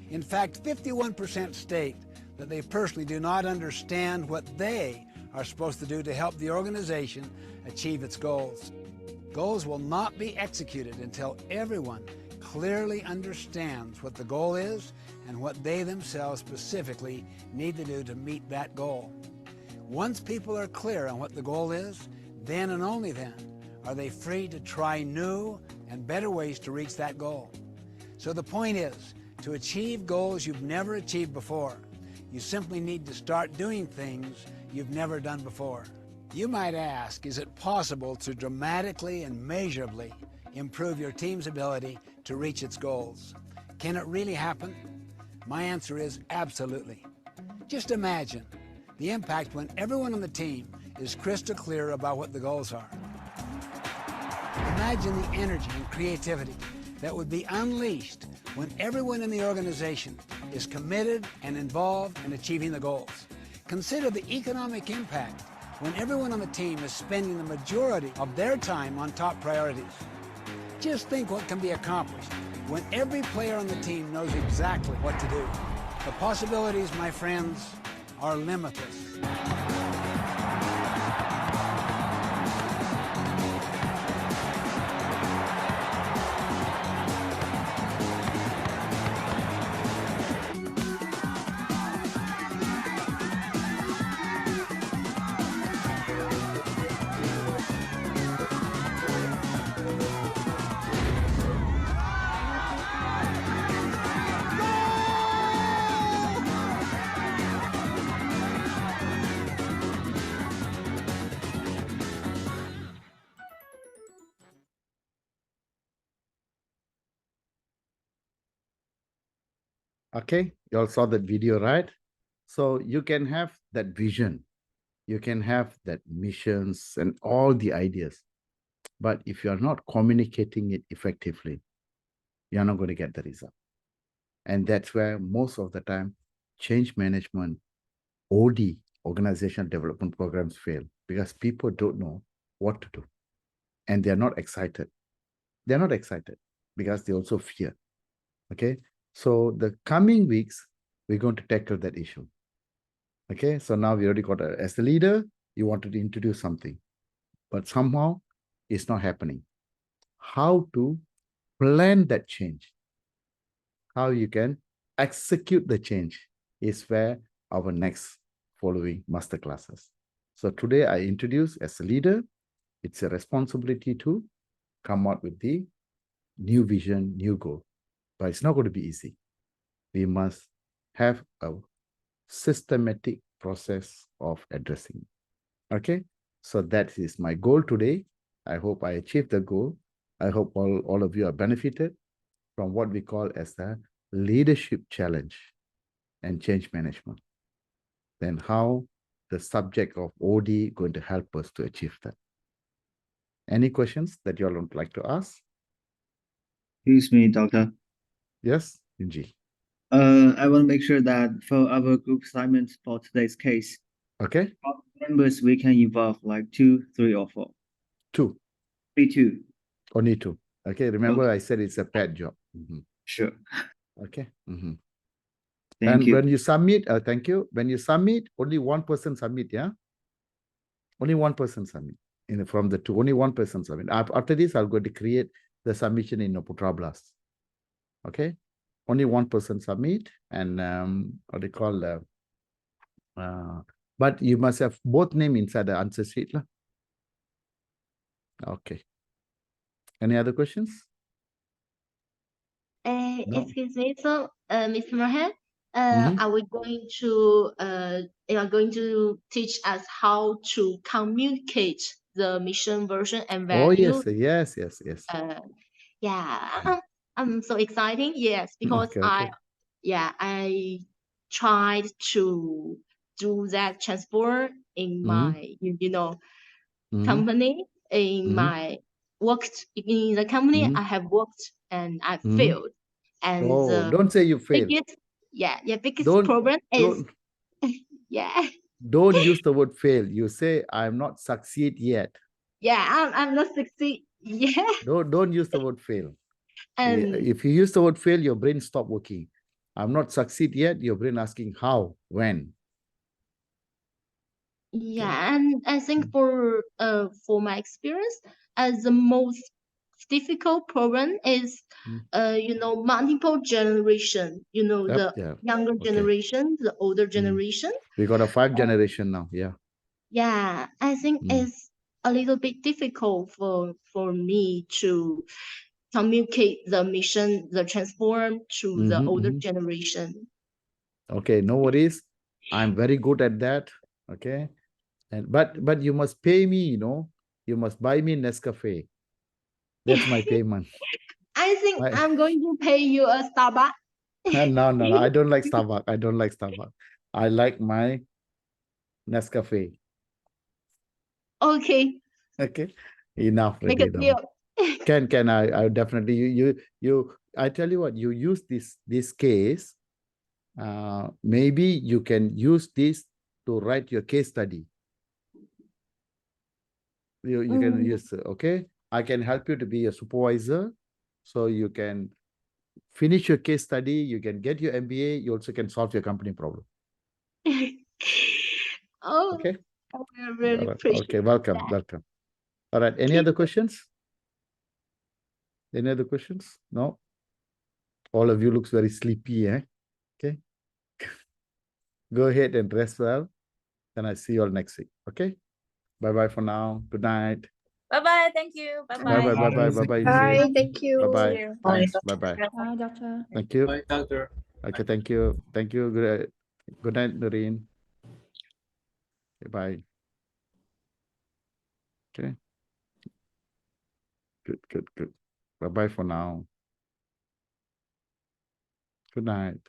In fact, 51% state that they personally do not understand what they are supposed to do to help the organization achieve its goals. Goals will not be executed until everyone clearly understands what the goal is and what they themselves specifically need to do to meet that goal. Once people are clear on what the goal is, then and only then are they free to try new and better ways to reach that goal. So the point is, to achieve goals you've never achieved before, you simply need to start doing things you've never done before. You might ask, is it possible to dramatically and measurably improve your team's ability to reach its goals? Can it really happen? My answer is absolutely. Just imagine the impact when everyone on the team is crystal clear about what the goals are. Imagine the energy and creativity that would be unleashed when everyone in the organization is committed and involved in achieving the goals. Consider the economic impact when everyone on the team is spending the majority of their time on top priorities. Just think what can be accomplished when every player on the team knows exactly what to do. The possibilities, my friends, are limitless. Okay, you all saw that video, right? So you can have that vision, you can have that missions and all the ideas, but if you are not communicating it effectively, you're not going to get the result. And that's where most of the time change management, OD, organizational development programs, fail because people don't know what to do and they're not excited. They're not excited because they also fear. Okay, so the coming weeks, we're going to tackle that issue. Okay, so now we already got, as the leader, you wanted to introduce something, but somehow it's not happening. How to plan that change, how you can execute the change is where our next following master classes. So today I introduce as a leader, it's a responsibility to come out with the new vision, new goal, but it's not going to be easy. We must have a systematic process of addressing. Okay, so that is my goal today. I hope I achieved the goal. I hope all of you are benefited from what we call as the leadership challenge and change management. Then how the subject of OD going to help us to achieve that. Any questions that you all would like to ask? Excuse me, Doctor. Yes, Inji. I want to make sure that for our group assignments for today's case, okay, members we can involve like 2, 3, or 4. 2. Only 2. Only 2. Okay, remember I said it's a pet job. Sure. Okay. Thank And you. when you submit, thank you. When you submit, only one person submit, yeah? Only one person submit. From the 2, only one person submit. After this, I'll go to create the submission in Putra Blast. Okay? Only one person submit, and what they call, but you must have both name inside the answer sheet. Okay. Any other questions? No. Excuse me, so Mr. Mehan, are we going to you are going to teach us how to communicate the mission version and value? Oh yes. Yeah, I'm so exciting. Yes, because okay. I tried to do that transport in my company, in my worked in the company I have worked and I failed. And don't say you failed. Biggest problem is don't use the word fail. You say I'm not succeed yet. I'm not succeed. Don't use the word fail. If you use the word fail, your brain stop working. I'm not succeed yet. Your brain asking how, when. Yeah, and I think for my experience, as the most difficult problem is multiple generation. The younger generation, the older generation. We got a 5 generation now. Yeah, I think it's a little bit difficult for me to communicate the mission, the transform to the older generation. Okay, no worries. I'm very good at that. Okay, but you must pay me. You must buy me Nescafe. That's my payment. I think I'm going to pay you a Starbucks. No. I don't like Starbucks. I like my Nescafe. Okay. Okay. Enough. Make a deal. Can I definitely you I tell you what, you use this case. Maybe you can use this to write your case study. You can use, okay. I can help you to be a supervisor, so you can finish your case study. You can get your MBA. You also can solve your company problem. Oh, Okay. I really appreciate Okay. Welcome. that. Welcome. All right. Any other questions? Any other questions? No. All of you looks very sleepy, eh? Okay. Go ahead and rest well. And I see you all next week. Okay. Bye-bye for now. Good night. Bye-bye. Thank you. Bye-bye. Bye-bye. Bye-bye. Bye-bye. Bye. Thank you. Bye-bye. you. Thanks. Bye-bye. Bye, doctor. Thank you. Bye, doctor. Okay. Thank you. Thank you. Good night, Noreen. Okay, bye. Okay. Good. Bye-bye for now. Good night.